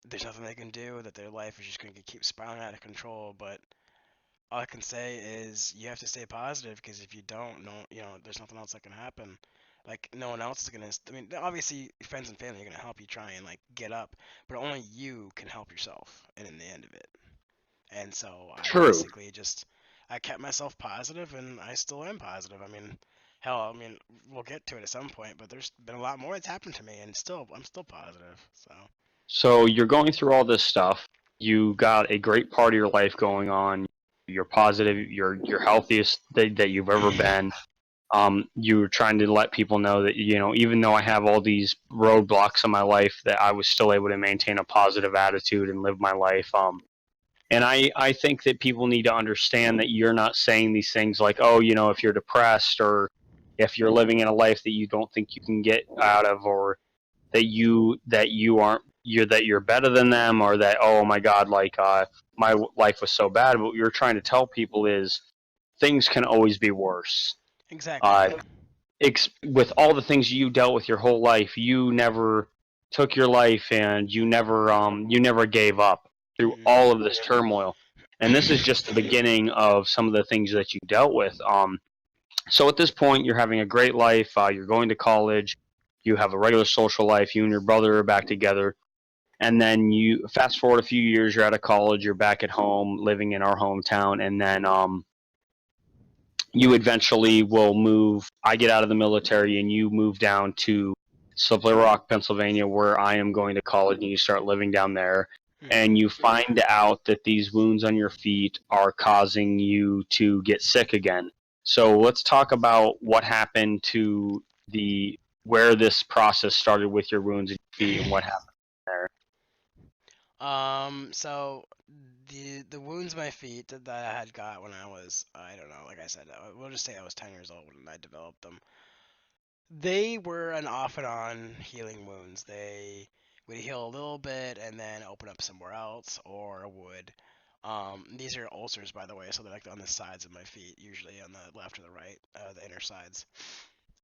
there's nothing they can do, that their life is just going to keep spiraling out of control, but all I can say is you have to stay positive because if you don't, no, there's nothing else that can happen. Like no one else is gonna. I mean, obviously, friends and family are gonna help you try and like get up, but only you can help yourself. And in the end of it, and so I True. basically just I kept myself positive, and I still am positive. I mean, hell, I mean, we'll get to it at some point, but there's been a lot more that's happened to me, and still I'm still positive. So So you're going through all this stuff. You got a great part of your life going on. You're positive. You're healthiest that you've ever been. You were trying to let people know that even though I have all these roadblocks in my life, that I was still able to maintain a positive attitude and live my life. And I think that people need to understand that you're not saying these things like, oh, if you're depressed or if you're living in a life that you don't think you can get out of, or that you aren't you're better than them, or that, oh my god, like my life was so bad. What you're trying to tell people is things can always be worse. exactly, uh, yeah. with all the things you dealt with your whole life, you never took your life, and you never gave up through all of this turmoil. And this is just the beginning of some of the things that you dealt with. So at this point, you're having a great life. You're going to college. You have a regular social life. You and your brother are back together. And then you fast forward a few years. You're out of college. You're back at home, living in our hometown. And then you eventually will move. I get out of the military, and you move down to Slippery Rock, Pennsylvania, where I am going to college, and you start living down there, Hmm. and you find out that these wounds on your feet are causing you to get sick again. So let's talk about what happened to the where this process started with your wounds in your feet and what happened there. So the wounds in my feet that I had got when I was, I don't know, like I said, we'll just say I was 10 years old when I developed them. They were an off and on healing wounds. They would heal a little bit and then open up somewhere else, or would. These are ulcers, by the way, so they're like on the sides of my feet, usually on the left or the right, the inner sides.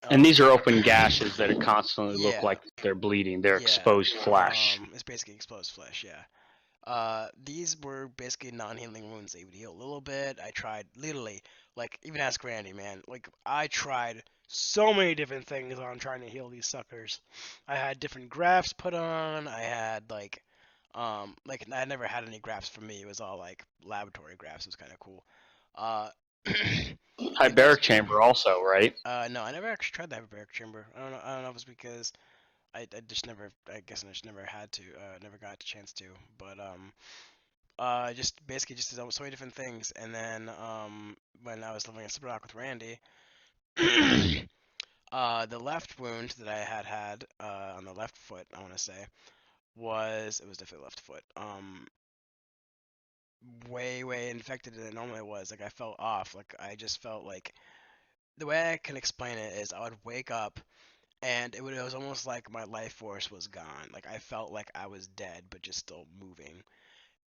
And Um, these are open gashes that constantly look yeah, like they're bleeding. They're yeah. exposed flesh. It's basically exposed flesh, yeah. These were basically non-healing wounds. They would heal a little bit. I tried literally, like even ask Randy, man. Like I tried so many different things on trying to heal these suckers. I had different grafts put on. I had like I never had any grafts for me. It was all like laboratory grafts. It was kind of cool. Uh, like there's Hyperbaric chamber also, right? no, I never actually tried the hyperbaric chamber. I don't know. I don't know if it's because I just never. I guess I just never had to. Never got the chance to. But just basically just so many different things. And then when I was living in Slippery Rock with Randy, the left wound that I had on the left foot, I want to say, was it was definitely left foot. Way infected than it normally was. Like I felt off. Like I just felt like the way I can explain it is I would wake up and it was almost like my life force was gone. Like I felt like I was dead but just still moving.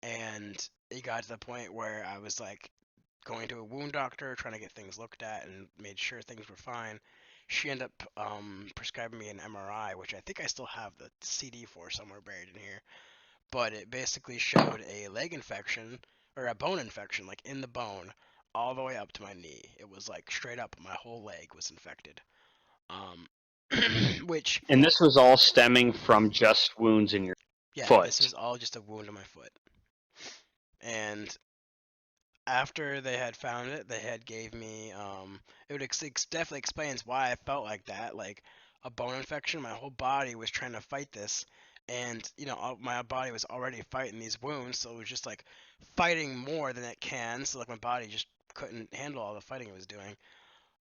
And it got to the point where I was like going to a wound doctor, trying to get things looked at, and made sure things were fine. She ended up prescribing me an MRI, which I think I still have the CD for somewhere buried in here. But it basically showed a leg infection or a bone infection, like in the bone, all the way up to my knee. It was like straight up, my whole leg was infected. Um, which, And this was all stemming from just wounds in your yeah, this foot. was all just a wound on my foot. And after they had found it, they had gave me it would definitely explains why I felt like that, like a bone infection. My whole body was trying to fight this, and my body was already fighting these wounds, so it was just like fighting more than it can. So like my body just couldn't handle all the fighting it was doing.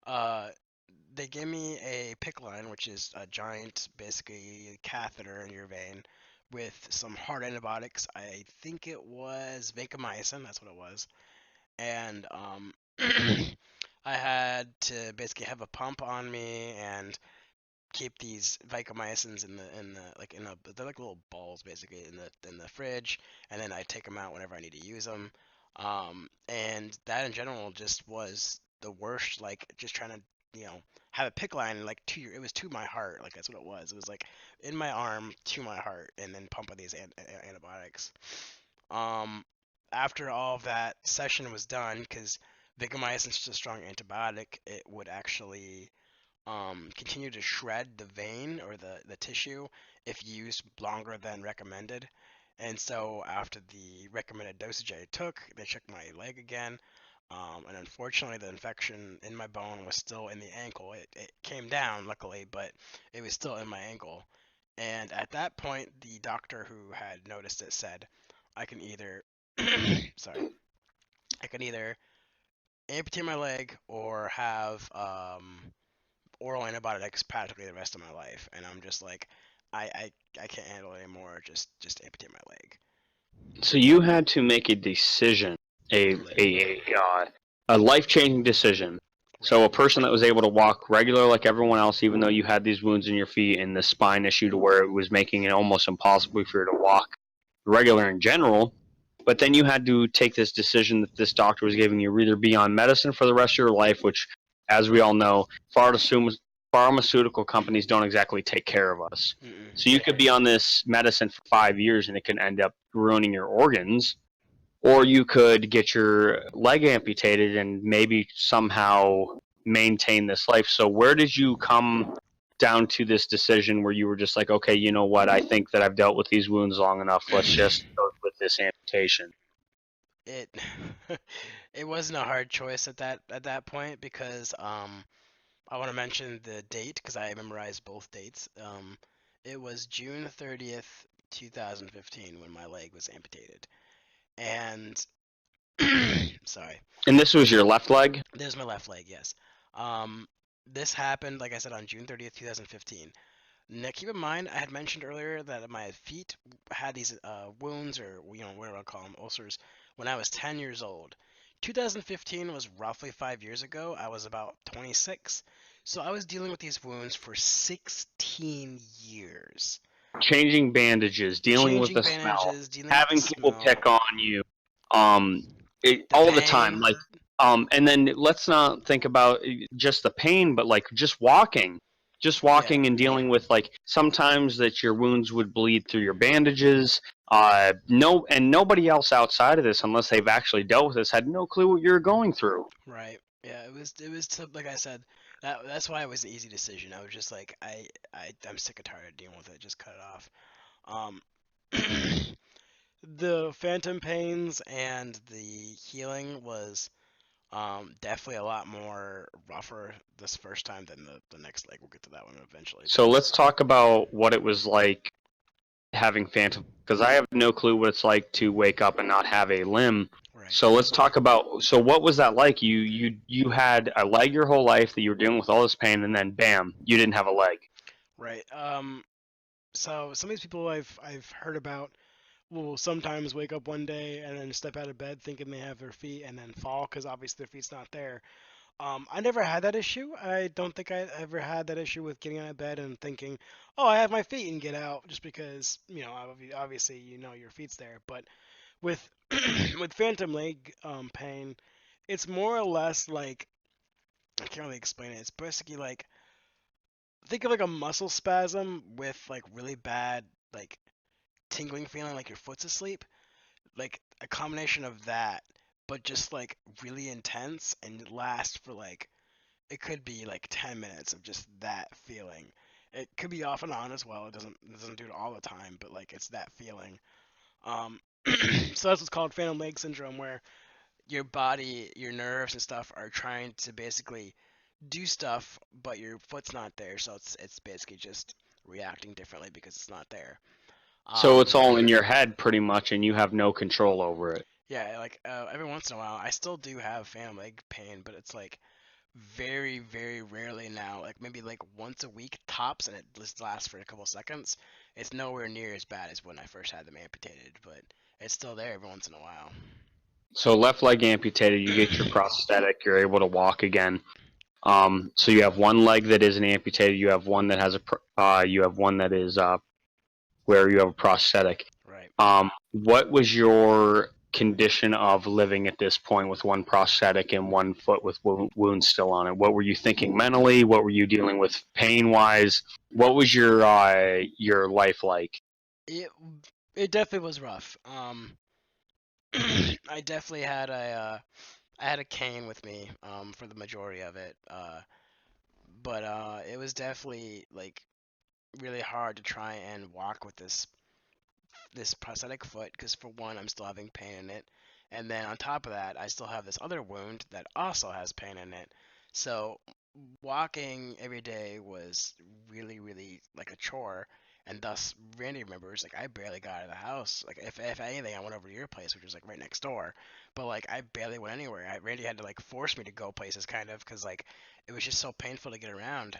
Uh, they gave me a PICC line, which is a giant, basically catheter in your vein, with some hard antibiotics. I think it was vancomycin. That's what it was. And I had to basically have a pump on me and keep these vancomycins in the like in a they're like little balls basically in the fridge, and then I take them out whenever I need to use them. And that in general just was the worst. Like just trying to have a pick line like it was to my heart. Like that's what it was. It was like in my arm to my heart, and then pumping these antibiotics. Um, After all of that session was done, because vancomycin is such a strong antibiotic, it would actually continue to shred the vein or the tissue if used longer than recommended. And so after the recommended dosage I took, they checked my leg again. And unfortunately, the infection in my bone was still in the ankle. It came down, luckily, but it was still in my ankle. And at that point, the doctor who had noticed it said, I can either, sorry, I can either amputate my leg or have oral antibiotics practically the rest of my life. And I'm just like, I can't handle it anymore. Just amputate my leg. So you had to make a decision, a Literally, a a, a life changing decision. So right. a person that was able to walk regular like everyone else, even though you had these wounds in your feet and the spine issue to where it was making it almost impossible for you to walk regular in general. But then you had to take this decision that this doctor was giving you either be on medicine for the rest of your life, which, as we all know, pharmaceutical companies don't exactly take care of us. Mm-mm. So you could be on this medicine for 5 years and it can end up ruining your organs, or you could get your leg amputated and maybe somehow maintain this life. So where did you come down to this decision where you were just like, okay, you know what? I think that I've dealt with these wounds long enough. Let's just go with this amputation. it it wasn't a hard choice at that point because I want to mention the date because I memorized both dates. It was June 30th, 2015 when my leg was amputated. And sorry, And this was your left leg? there's my left leg. Yes. Um, this happened, like I said, on June 30th, 2015. Now, keep in mind, I had mentioned earlier that my feet had these wounds, or whatever I call them, ulcers, when I was 10 years old. 2015 was roughly 5 years ago. I was about 26, so I was dealing with these wounds for 16 years, Changing bandages, dealing with changing the smell, bandages, dealing with the having people smell, pick on you, um, the all the time. pain. Like, and then let's not think about just the pain, but like just Yeah, walking and dealing with like sometimes that your wounds would bleed through your bandages. No, and nobody else outside of this, unless they've actually dealt with this, had no clue what you're going through. right. Yeah, like I said, that's why it was an easy decision. I was just like, I'm sick and tired of dealing with it. Just cut it off. Um, the phantom pains and the healing was definitely a lot more rougher this first time than the next leg. We'll get to that one eventually, So but let's talk about what it was like having phantom, because I have no clue what it's like to wake up and not have a limb. right, So let's talk about, so what was that like? You had a leg your whole life that you were dealing with all this pain, and then bam, you didn't have a leg. right. So some of these people I've heard about will sometimes wake up one day and then step out of bed thinking they have their feet and then fall because obviously their feet's not there. I never had that issue. I don't think I ever had that issue with getting out of bed and thinking, "Oh, I have my feet," and get out just because obviously your feet's there. But with with phantom leg pain, it's more or less like I can't really explain it. It's basically like think of like a muscle spasm with like really bad like tingling feeling like your foot's asleep, like a combination of that, but just like really intense and it lasts for like it could be like 10 minutes of just that feeling. It could be off and on as well. It doesn't do it all the time, but like it's that feeling. Um, so that's what's called phantom leg syndrome, where your body, your nerves and stuff are trying to basically do stuff, but your foot's not there, so it's basically just reacting differently because it's not there. So Um, it's all in your head pretty much, and you have no control over it. yeah, like every once in a while, I still do have phantom leg pain, but it's like very, very rarely now. Like maybe like once a week tops, and it just lasts for a couple seconds. It's nowhere near as bad as when I first had them amputated, but it's still there every once in a while. So left leg amputated, you get your prosthetic, you're able to walk again. So you have one leg that isn't amputated, you have one that has you have one that is where you have a prosthetic. Right. What was your condition of living at this point with one prosthetic and one foot with wounds still on it? What were you thinking mentally? What were you dealing with pain wise? What was your life like? It it definitely was rough. I definitely had I had a cane with me for the majority of it. But it was definitely like really hard to try and walk with this prosthetic foot because for one I'm still having pain in it, and then on top of that I still have this other wound that also has pain in it. So walking every day was really like a chore, and thus Randy remembers like I barely got out of the house. Like if anything I went over to your place, which was like right next door, but like I barely went anywhere. Randy had to like force me to go places kind of because like it was just so painful to get around.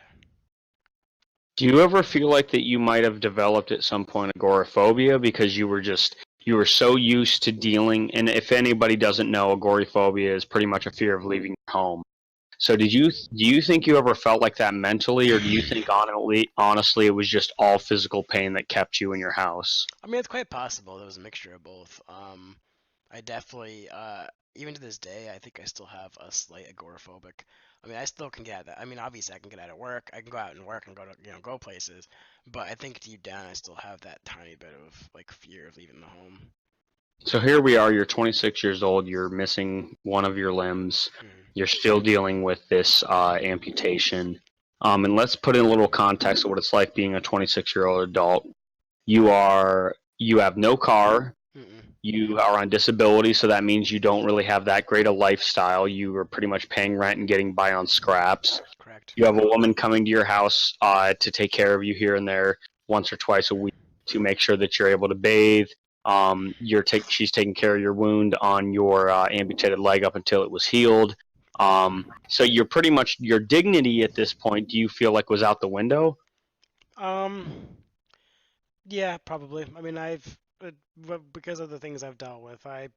Do you ever feel like that you might have developed at some point agoraphobia because you were so used to dealing, and if anybody doesn't know, agoraphobia is pretty much a fear of leaving your home. So do you think you ever felt like that mentally, or do you think honestly it was just all physical pain that kept you in your house? I mean, it's quite possible. There was a mixture of both. I definitely, even to this day, I think I still have a slight agoraphobic. I mean, I still can get that. I mean, obviously, I can get out of work. I can go out and work and go to, go places. But I think deep down, I still have that tiny bit of like fear of leaving the home. So here we are, you're 26 years old, you're missing one of your limbs, Hmm. you're still dealing with this amputation. And let's put in a little context of what it's like being a 26-year-old adult. You have no car, Mm-mm. you are on disability, so that means you don't really have that great a lifestyle. You are pretty much paying rent and getting by on scraps. Correct. You have a woman coming to your house to take care of you here and there. once or twice a week to make sure that you're able to bathe. She's taking care of your wound on your amputated leg up until it was healed. So you're pretty much your dignity at this point. Do you feel like was out the window? Um, yeah, probably. I mean, because of the things I've dealt with, I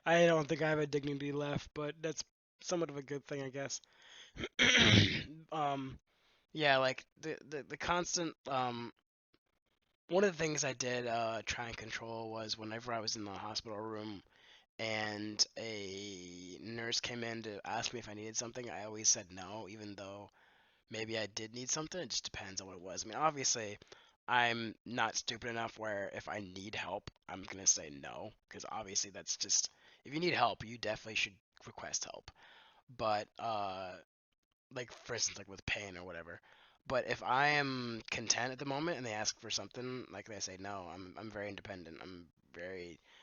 don't think I have a dignity left, but that's somewhat of a good thing, I guess. um, yeah, like the constant one of the things I did try and control was whenever I was in the hospital room and a nurse came in to ask me if I needed something, I always said no, even though maybe I did need something. It just depends on what it was. I mean, obviously, I'm not stupid enough where if I need help, I'm gonna say no, because obviously that's just if you need help, you definitely should request help. But like for instance, like with pain or whatever. But if I am content at the moment and they ask for something, like they say no, I'm very independent.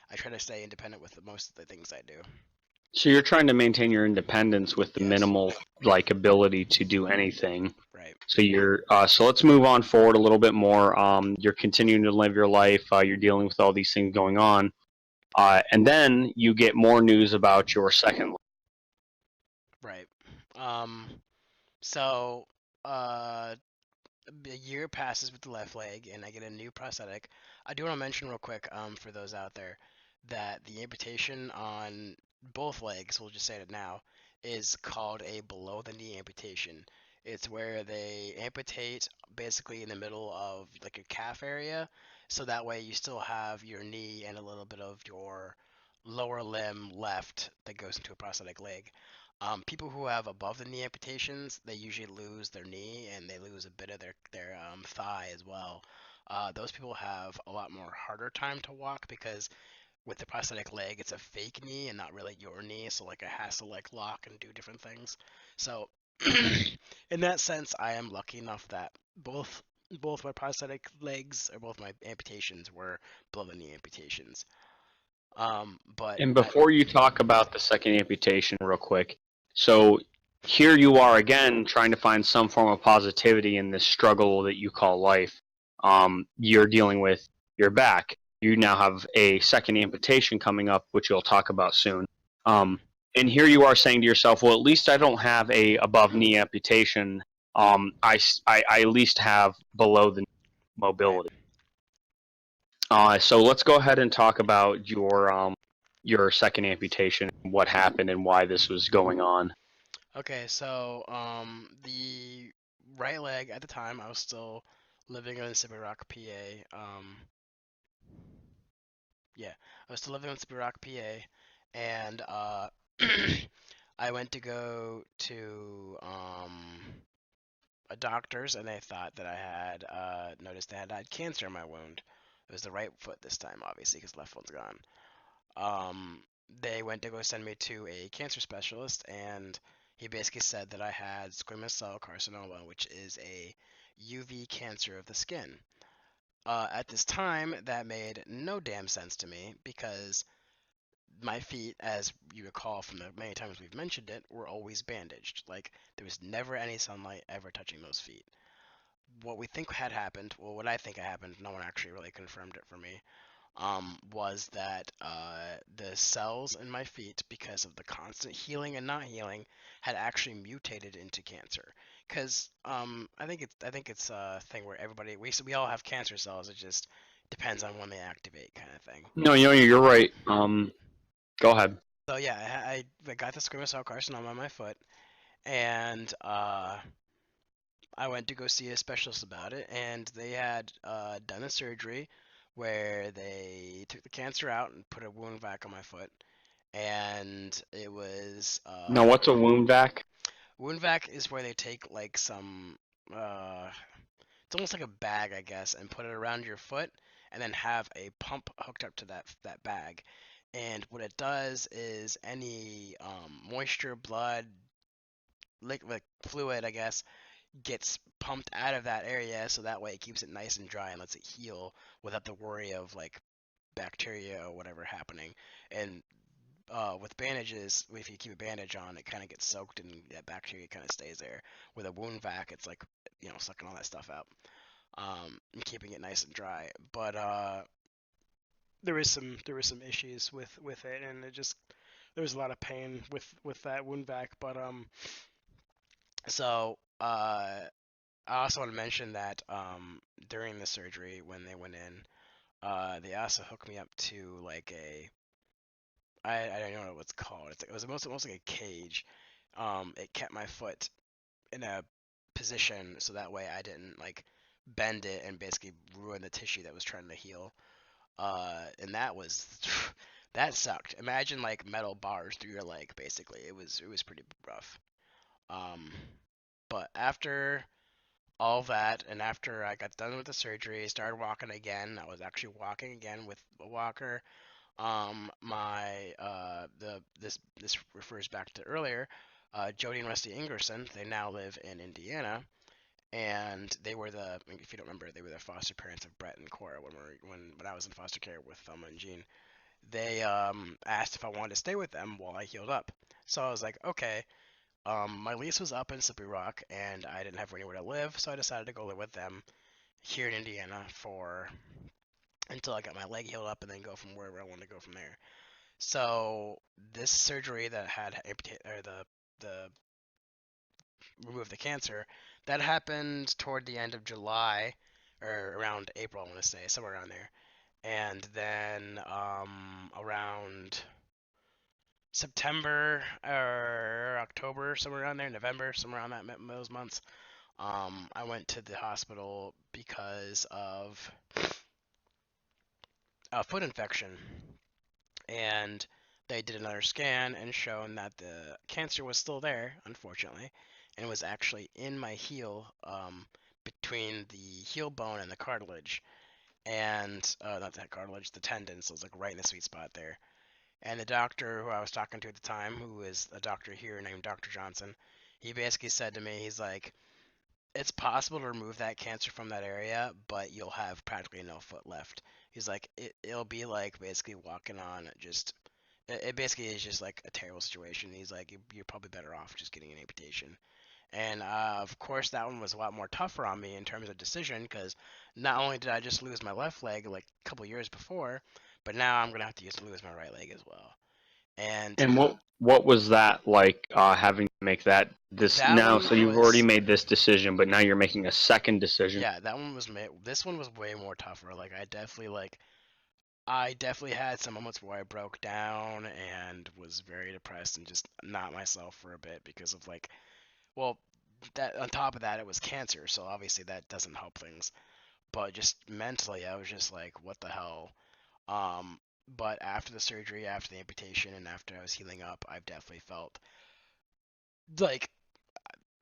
I try to stay independent with most of the things I do. So you're trying to maintain your independence with the Yes. minimal like ability to do anything. Right. So let's move on forward a little bit more. You're continuing to live your life. You're dealing with all these things going on, and then you get more news about your second. Right. Um. So, uh, a year passes with the left leg, and I get a new prosthetic. I do want to mention real quick, for those out there, that the amputation on both legs, we'll just say it now, is called a below the knee amputation. It's where they amputate basically in the middle of like your calf area, so that way you still have your knee and a little bit of your lower limb left that goes into a prosthetic leg. People who have above the knee amputations, they usually lose their knee and they lose a bit of their thigh as well. Those people have a lot more harder time to walk because with the prosthetic leg, it's a fake knee and not really your knee, so like it has to like lock and do different things. So in that sense, I am lucky enough that both my prosthetic legs or both my amputations were below the knee amputations. But And I before you talk about the second amputation, real quick, so here you are again trying to find some form of positivity in this struggle that you call life. You're dealing with your back. You now have a second amputation coming up, which you'll talk about soon. Um, and here you are saying to yourself, well, at least I don't have a above knee amputation. I at least have below the right. mobility. So let's go ahead and talk about your second amputation, what happened, and why this was going on. Okay, so the right leg at the time I was still living in Sippy Rock, PA. Yeah, I was still living in Sippy Rock, PA, and I went to go to a doctor's, and they thought that I had noticed that I had cancer in my wound. It was the right foot this time, obviously, because left one's gone. Um, they went to go send me to a cancer specialist, and he basically said that I had squamous cell carcinoma, which is a UV cancer of the skin. At this time, that made no damn sense to me because my feet, as you recall from the many times we've mentioned it, were always bandaged. Like, there was never any sunlight ever touching those feet. What we think had happened, well, what I think had happened, no one actually really confirmed it for me, was that the cells in my feet, because of the constant healing and not healing, had actually mutated into cancer. Because I think it's a thing where we all have cancer cells. It just depends on when they activate, kind of thing. No, you're right. Go ahead. So yeah, I got the squamous cell carcinoma on my foot, and I went to go see a specialist about it, and they had done a surgery where they took the cancer out and put a wound vac on my foot, and it was Now, what's a wound vac? wound vac is where they take like some uh, it's almost like a bag, I guess, and put it around your foot, and then have a pump hooked up to that bag. And what it does is any moisture, blood, liquid fluid, I guess, gets pumped out of that area, so that way it keeps it nice and dry and lets it heal without the worry of like bacteria or whatever happening. And with bandages, if you keep a bandage on, it kind of gets soaked and that bacteria kind of stays there. With a wound vac, it's like sucking all that stuff out. and keeping it nice and dry. But there was some issues with it, and it just there was a lot of pain with that wound vac. But so I also want to mention that during the surgery when they went in, they also hooked me up to like a I don't know what it's called. It was almost like a cage. It kept my foot in a position so that way I didn't like bend it and basically ruin the tissue that was trying to heal. And that was that sucked. Imagine like metal bars through your leg. Basically, it was pretty rough. Um, but after all that, and after I got done with the surgery, started walking again. I was actually walking again with a walker. My the this refers back to earlier. Jody and Rusty Ingerson. They now live in Indiana, and they were the if you don't remember, they were the foster parents of Brett and Cora when I was in foster care with Thelma and Jean. They asked if I wanted to stay with them while I healed up. So I was like, okay. My lease was up in Slippery Rock, and I didn't have anywhere to live, so I decided to go live with them here in Indiana for until I got my leg healed up, and then go from wherever I wanted to go from there. So this surgery that had amputate or the remove the cancer, that happened toward the end of July or around April, I want to say, somewhere around there. And then around September or October, somewhere around there, November, somewhere around those months, I went to the hospital because of a foot infection, and they did another scan and shown that the cancer was still there, unfortunately, and was actually in my heel, between the heel bone and the cartilage, and not that cartilage, the tendon, so it was like right in the sweet spot there. And the doctor who I was talking to at the time, who is a doctor here named Dr. Johnson, he basically said to me, he's like, it's possible to remove that cancer from that area, but you'll have practically no foot left. He's like, it'll be like basically walking on just. It basically is just like a terrible situation. He's like, you're probably better off just getting an amputation. And of course, that one was a lot more tougher on me in terms of decision because not only did I just lose my left leg like a couple years before, but now I'm gonna have to lose my right leg as well. And And what was that like, having to make that this that now? one So you've already was made this decision, but now you're making a second decision. yeah, that one was this one was way more tougher. I definitely had some moments where I broke down and was very depressed and just not myself for a bit because of like, well, that on top of that it was cancer, so obviously that doesn't help things. But just mentally, I was just like, what the hell? Um, but after the surgery, after the amputation, and after I was healing up, I've definitely felt like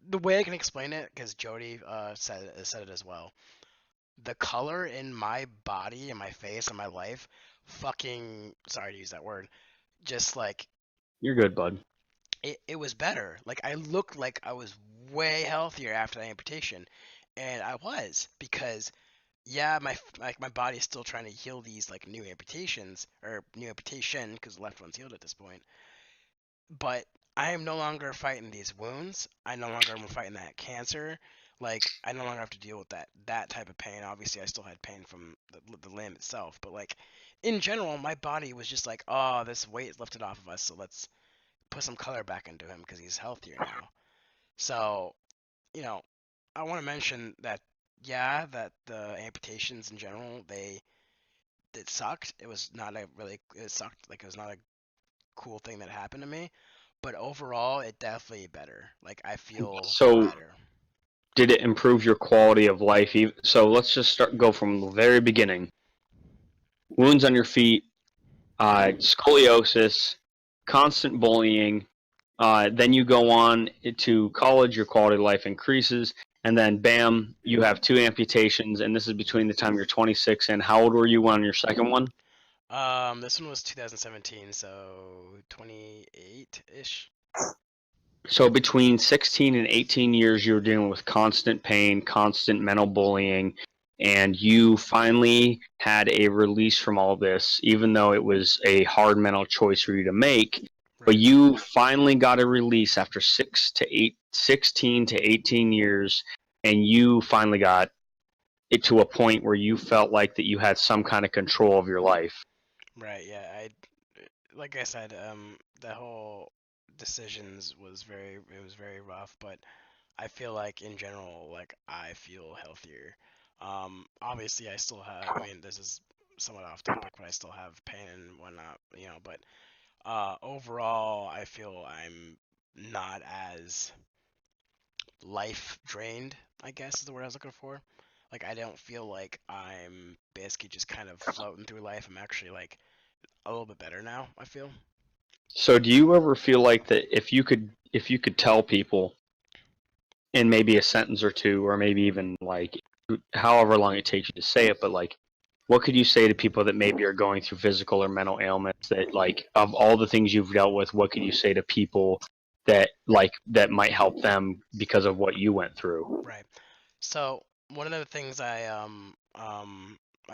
the way I can explain it, because Jody said it as well. The color in my body and my face and my life, fucking sorry to use that word, just like You're good, bud. it was better. Like I looked like I was way healthier after the amputation, and I was because yeah, my body's still trying to heal these like new amputations or new amputation because the left one's healed at this point. But I am no longer fighting these wounds. I no longer am fighting that cancer. Like I no longer have to deal with that type of pain. Obviously, I still had pain from the limb itself, but like in general, my body was just like, oh, this weight is lifted off of us, so let's put some color back into him because he's healthier now. So you know, I want to mention that yeah, that the amputations in general they it sucked. It was not a really it sucked. Like it was not a cool thing that happened to me. But overall, it definitely better. Like I feel So better. did it improve your quality of life? So let's just go from the very beginning. Wounds on your feet, scoliosis, constant bullying. Then you go on to college, your quality of life increases, and then bam, you have two amputations, and this is between the time you're 26 and how old were you on your second one? This one was 2017, so 28 ish. So between 16 and 18 years, you were dealing with constant pain, constant mental bullying, and you finally had a release from all this, even though it was a hard mental choice for you to make. But Right. you finally got a release after 16 to 18 years, and you finally got it to a point where you felt like that you had some kind of control of your life. Right, yeah. Like I said, the whole decisions was it was very rough, but I feel like in general, like I feel healthier. Obviously I still have, I mean, this is somewhat off topic, but I still have pain and whatnot, but overall I feel I'm not as life drained, I guess is the word I was looking for. Like I don't feel like I'm basically just kind of floating through life. I'm actually like a little bit better now, I feel. So do you ever feel like that if you could tell people in maybe a sentence or two, or maybe even like however long it takes you to say it, but like what could you say to people that maybe are going through physical or mental ailments, that like of all the things you've dealt with, what could you say to people that like that might help them because of what you went through? Right. So one of the things I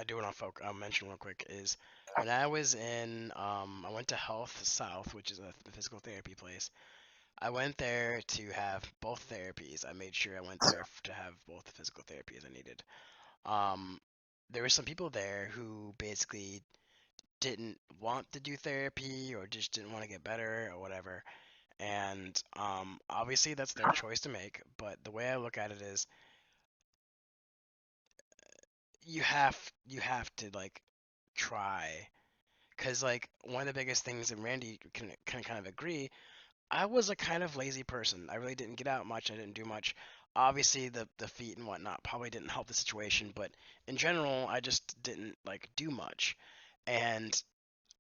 do want to mention real quick is when I was in I went to Health South, which is a physical therapy place. I went there to have both therapies. I made sure I went there to have both the physical therapies I needed. Um, there were some people there who basically didn't want to do therapy or just didn't want to get better or whatever. And obviously that's their choice to make. But the way I look at it is you have to like try, because like one of the biggest things, and Randy can kind of agree, I was a kind of lazy person. I really didn't get out much. I didn't do much. Obviously the feet and whatnot probably didn't help the situation, but in general I just didn't like do much. And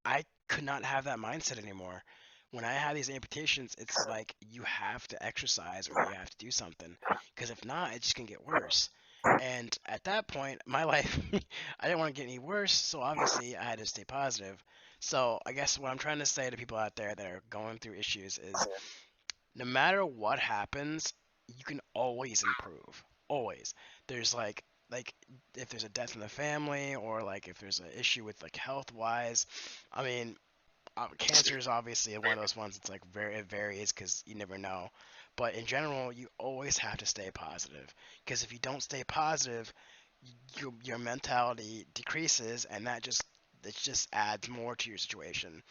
I could not have that mindset anymore. When I have these amputations, it's like you have to exercise or you have to do something, because if not, it's just gonna get worse. And at that point, my life, I didn't want to get any worse, so obviously I had to stay positive. So I guess what I'm trying to say to people out there that are going through issues is no matter what happens, you can always improve. Always. There's like if there's a death in the family, or like if there's an issue with like health wise, I mean, cancer is obviously one of those ones. It's like it varies because you never know. But in general, you always have to stay positive, because if you don't stay positive, your mentality decreases, and it just adds more to your situation.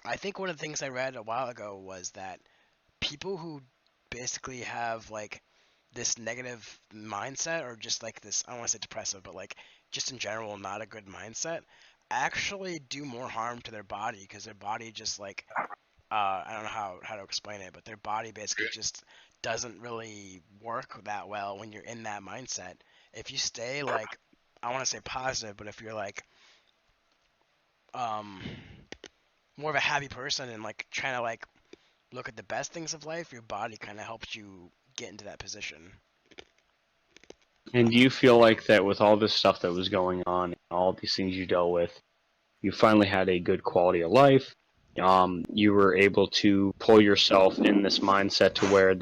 I think one of the things I read a while ago was that people who basically have like this negative mindset, or just like this, I don't want to say depressive, but like just in general not a good mindset, actually do more harm to their body, because their body just like I don't know how to explain it, but their body basically just doesn't really work that well when you're in that mindset. If you stay like, I want to say positive, but if you're like um more of a happy person and like trying to like look at the best things of life, your body kind of helps you get into that position. And do you feel like that with all this stuff that was going on and all these things you dealt with, you finally had a good quality of life? You were able to pull yourself in this mindset to where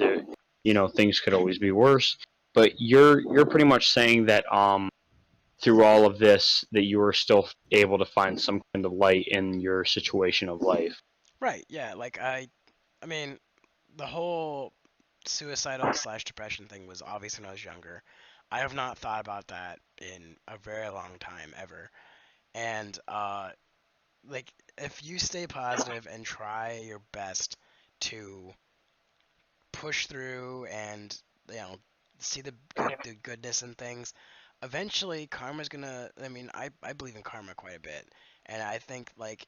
things could always be worse. But you're pretty much saying that through all of this that you were still able to find some kind of light in your situation of life. Right, yeah, like I mean, the whole suicidal slash depression thing was obvious when I was younger. I have not thought about that in a very long time ever. And like if you stay positive and try your best to push through and see the goodness in things, eventually karma's gonna, I mean, I believe in karma quite a bit, and I think like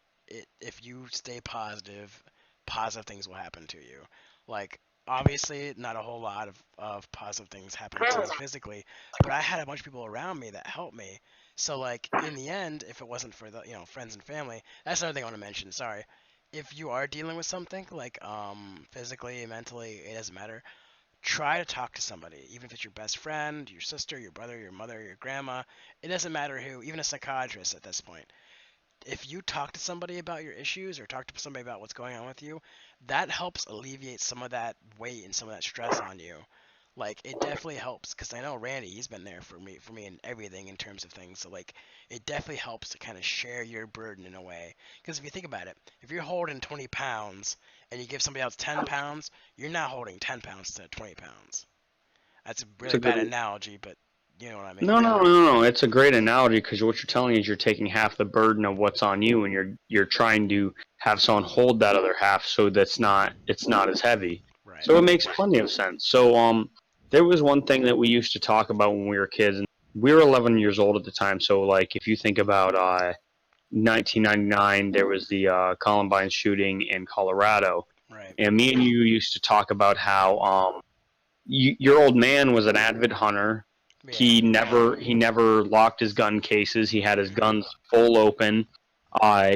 if you stay positive, positive things will happen to you. Like obviously not a whole lot of positive things happen to me physically, but I had a bunch of people around me that helped me. So like in the end, if it wasn't for the friends and family, that's another thing I want to mention, sorry. If you are dealing with something like physically, mentally, it doesn't matter, try to talk to somebody, even if it's your best friend, your sister, your brother, your mother, your grandma. It doesn't matter who, even a psychiatrist at this point. If you talk to somebody about your issues or talk to somebody about what's going on with you, that helps alleviate some of that weight and some of that stress on you. Like it definitely helps, because I know Randy, he's been there for me in everything in terms of things. So like it definitely helps to kind of share your burden in a way. Because if you think about it, if you're holding 20 pounds and you give somebody else 10 pounds, you're not holding 10 pounds to 20 pounds. That's a It's really a bad good analogy, but You know what I No, mean? no, no, no. It's a great analogy because what you're telling is you're taking half the burden of what's on you, and you're trying to have someone hold that other half so that's not it's not as heavy. Right. So it makes plenty of sense. So there was one thing that we used to talk about when we were kids, and we were 11 years old at the time. So like if you think about 1999, there was the Columbine shooting in Colorado, Right. and me and you used to talk about how your old man was an avid hunter. Yeah. He never locked his gun cases. He had his guns full open.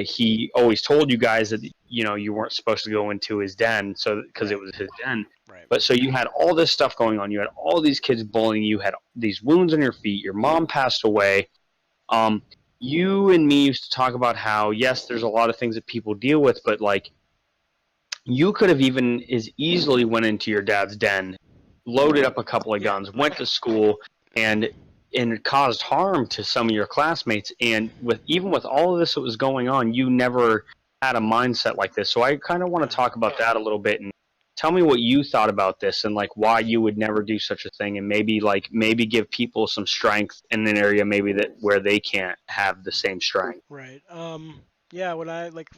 He always told you guys that you weren't supposed to go into his den, so because it Right. was his den. Right. But so you had all this stuff going on. You had all these kids bullying you. Had these wounds on your feet. Your mom passed away. Um, you and me used to talk about how yes, there's a lot of things that people deal with, but like you could have even as easily went into your dad's den, loaded up a couple of Yeah. guns, went to school, and caused harm to some of your classmates. And with even with all of this that was going on, you never had a mindset like this. So I kind of want Yeah. to talk about that a little bit and tell me what you thought about this and like why you would never do such a thing, and maybe give people some strength in an area maybe that where they can't have the same strength. Right. Yeah. When I like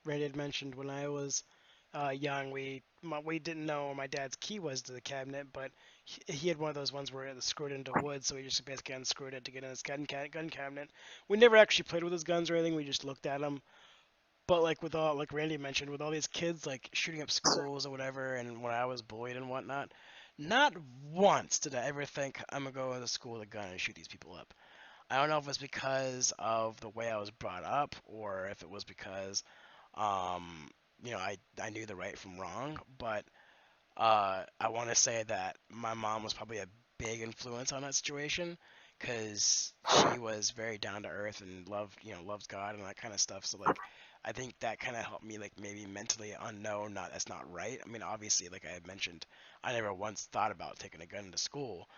Randy had mentioned, when I was young, we didn't know where my dad's key was to the cabinet, but he had one of those ones where it was screwed into wood, so we just basically unscrewed it to get in his gun cabinet. We never actually played with his guns or anything. We just looked at them. But like with all, like Randy mentioned, with all these kids like shooting up schools or whatever, and when I was bullied and whatnot, not once did I ever think I'm gonna go to school with a gun and shoot these people up. I don't know if it's because of the way I was brought up, or if it was because, um, I knew the right from wrong. But I want to say that my mom was probably a big influence on that situation, because she was very down to earth and loves God and that kind of stuff. So like, I think that kind of helped me like maybe mentally unknown, not that's not right. I mean, obviously, like I had mentioned, I never once thought about taking a gun into school,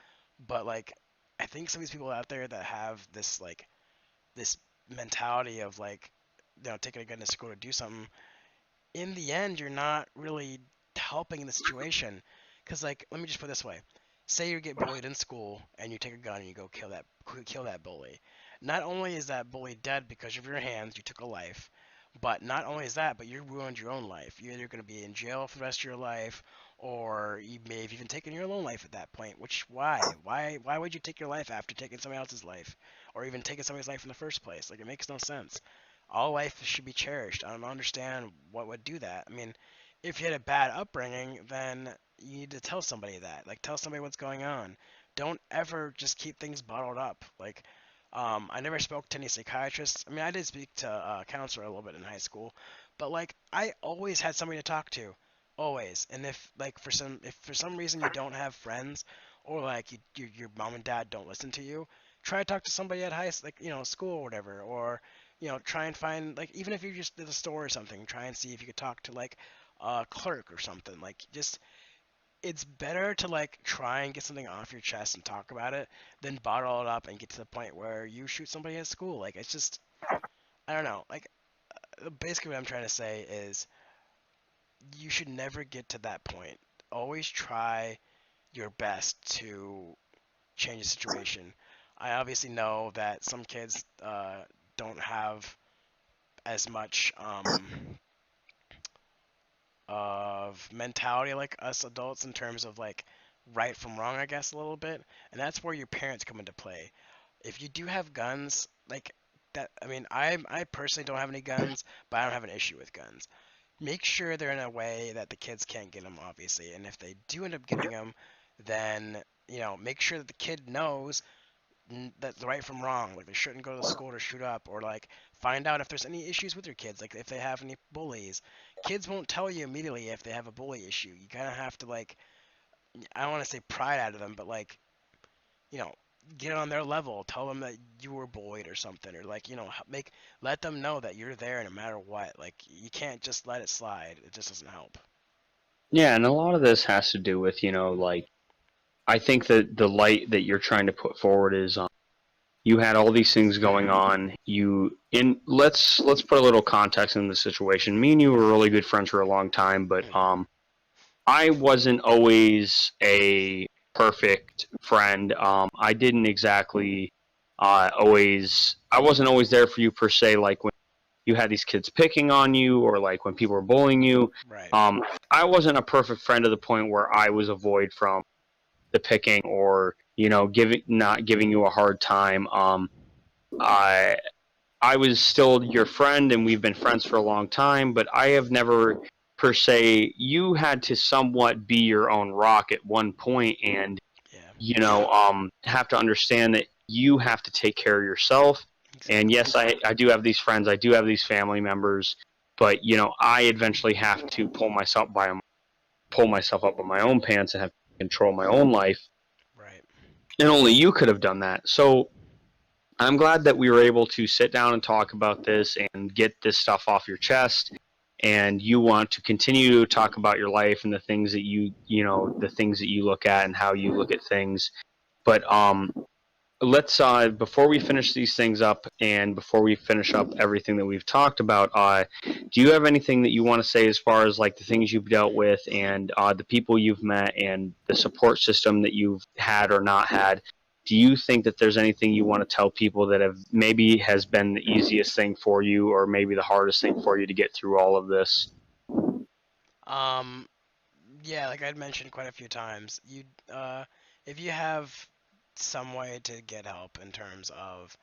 but like, I think some of these people out there that have this mentality of like, taking a gun to school to do something, in the end, you're not really helping the situation. Because, like, let me just put it this way. Say you get bullied in school and you take a gun and you go kill that bully. Not only is that bully dead because of your hands, you took a life, but not only is that, but you ruined your own life. You're either going to be in jail for the rest of your life, or you may have even taken your own life at that point. Which, why? Why would you take your life after taking somebody else's life? Or even taking somebody's life in the first place? Like, it makes no sense. All life should be cherished. I don't understand what would do that. I mean, if you had a bad upbringing, then you need to tell somebody that. Like, tell somebody what's going on. Don't ever just keep things bottled up. Like, I never spoke to any psychiatrists. I mean, I did speak to a counselor a little bit in high school, but like, I always had somebody to talk to, always. And if for some reason you don't have friends, or like your mom and dad don't listen to you, try to talk to somebody at school or whatever, or try and find, like, even if you're just at the store or something, try and see if you could talk to like a clerk or something. Like, just, it's better to like try and get something off your chest and talk about it than bottle it up and get to the point where you shoot somebody at school. Like, it's just, I don't know. Like, basically what I'm trying to say is you should never get to that point. Always try your best to change the situation. I obviously know that some kids don't have as much of mentality like us adults, in terms of like right from wrong, I guess, a little bit. And that's where your parents come into play. If you do have guns, like that, I mean, I personally don't have any guns, but I don't have an issue with guns. Make sure they're in a way that the kids can't get them, obviously. And if they do end up getting them, then make sure that the kid knows that's right from wrong. Like, they shouldn't go to school to shoot up, or like find out if there's any issues with your kids, like if they have any bullies. Kids won't tell you immediately if they have a bully issue. You kind of have to, like, I don't want to say pry out of them, but like, you know, get on their level. Tell them that you were bullied or something, or like, let them know that you're there no matter what. Like, you can't just let it slide. It just doesn't help. Yeah, and a lot of this has to do with like I think that the light that you're trying to put forward is you had all these things going on. You in let's put a little context in the situation. Me and you were really good friends for a long time, but Hmm. I wasn't always a perfect friend. I didn't exactly always. I wasn't always there for you per se. Like when you had these kids picking on you, or like when people were bullying you. Right. Um, I wasn't a perfect friend to the point where I was a void from the picking, or giving not giving you a hard time. I I was still your friend, and we've been friends for a long time. But I have never per se. You had to somewhat be your own rock at one point, and Yeah. have to understand that you have to take care of yourself. And Exactly. yes, I do have these friends, I do have these family members, but I eventually have to pull myself up on my own pants and have to control my own life. Right. And only you could have done that. So I'm glad that we were able to sit down and talk about this and get this stuff off your chest. And you want to continue to talk about your life and the things that the things that you look at and how you look at things. But let's before we finish these things up and before we finish up everything that we've talked about, do you have anything that you want to say as far as like the things you've dealt with and the people you've met and the support system that you've had or not had? Do you think that there's anything you want to tell people that have maybe has been the easiest thing for you or maybe the hardest thing for you to get through all of this? Um, yeah, like I'd mentioned quite a few times, if you have some way to get help in terms of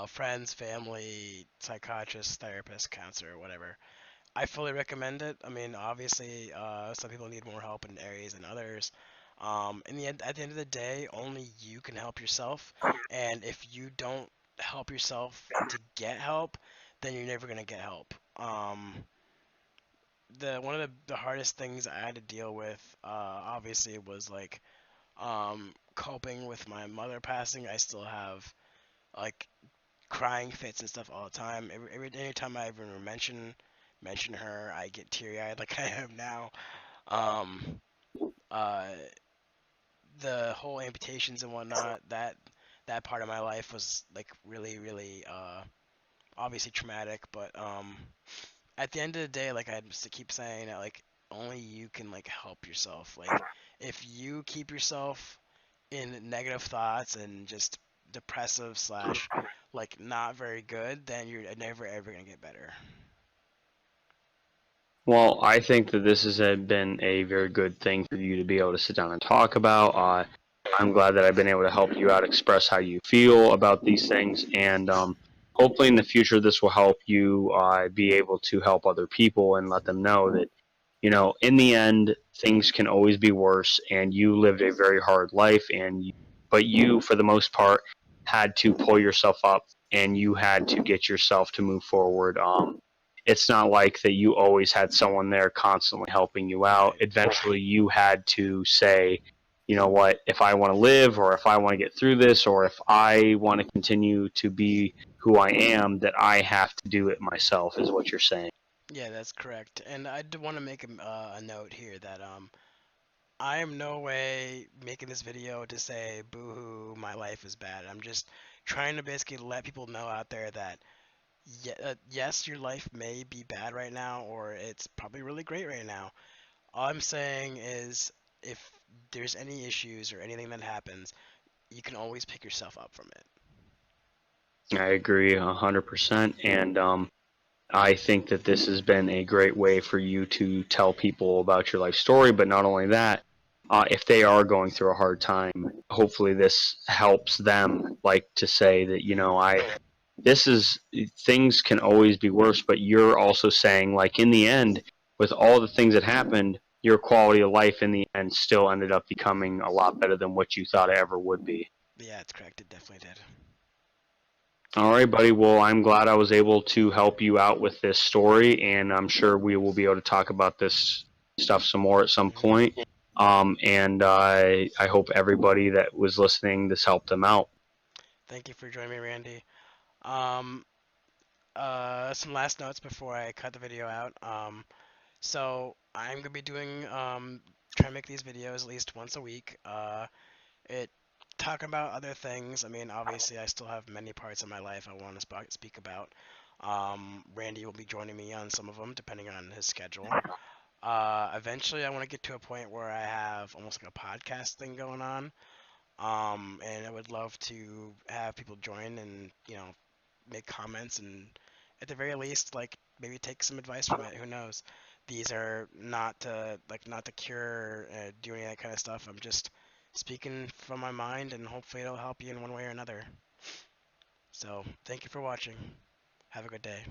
friends, family, psychiatrist, therapist, counselor, whatever, I fully recommend it. I mean, obviously, some people need more help in areas than others. At the end of the day, only you can help yourself, and if you don't help yourself to get help, then you're never gonna get help. The one of the hardest things I had to deal with, obviously, was like coping with my mother passing. I still have like crying fits and stuff all the time. Anytime I even mention her, I get teary eyed like I am now. Um, uh, the whole amputations and whatnot, that part of my life was like really obviously traumatic. But at the end of the day, like I just keep saying that like only you can like help yourself. Like if you keep yourself in negative thoughts and just depressive slash like not very good, then you're never ever gonna get better. Well, I think that this has been a very good thing for you to be able to sit down and talk about. Hmm. I'm glad that I've been able to help you out, express how you feel about these things, and hopefully in the future this will help you be able to help other people and let them know that in the end things can always be worse, and you lived a very hard life, but you, for the most part, had to pull yourself up and you had to get yourself to move forward. It's not like that you always had someone there constantly helping you out. Right. Eventually, you had to say, you know what, if I want to live or if I want to get through this or if I want to continue to be who I am, that I have to do it myself, is what you're saying. Yeah, that's correct. And I do want to make a note here that I am no way making this video to say boo-hoo, my life is bad. I'm just trying to basically let people know out there that yes, your life may be bad right now, or it's probably really great right now. All I'm saying is if there's any issues or anything that happens, you can always pick yourself up from it. I agree 100%. And I think that this has been a great way for you to tell people about your life story. But not only that, if they are going through a hard time, hopefully this helps them, like to say that, Hmm. this is, things can always be worse, but you're also saying, like, in the end, with all the things that happened, your quality of life in the end still ended up becoming a lot better than what you thought it ever would be. Yeah, it's correct. It definitely did. All right, buddy. Well, I'm glad I was able to help you out with this story, and I'm sure we will be able to talk about this stuff some more at some Hmm. point. And I hope everybody that was listening, this helped them out. Thank you for joining me, Randy. Um, some last notes before I cut the video out. So I'm gonna be doing trying to make these videos at least once a week. It talking about other things. I mean, obviously, I still have many parts of my life I want to speak about. Randy will be joining me on some of them depending on his schedule. Eventually, I want to get to a point where I have almost like a podcast thing going on. And I would love to have people join and make comments and at the very least like maybe take some advice from it. Who knows? These are not to cure, do any of that kind of stuff. I'm just speaking from my mind, and hopefully it'll help you in one way or another. So thank you for watching. Have a good day.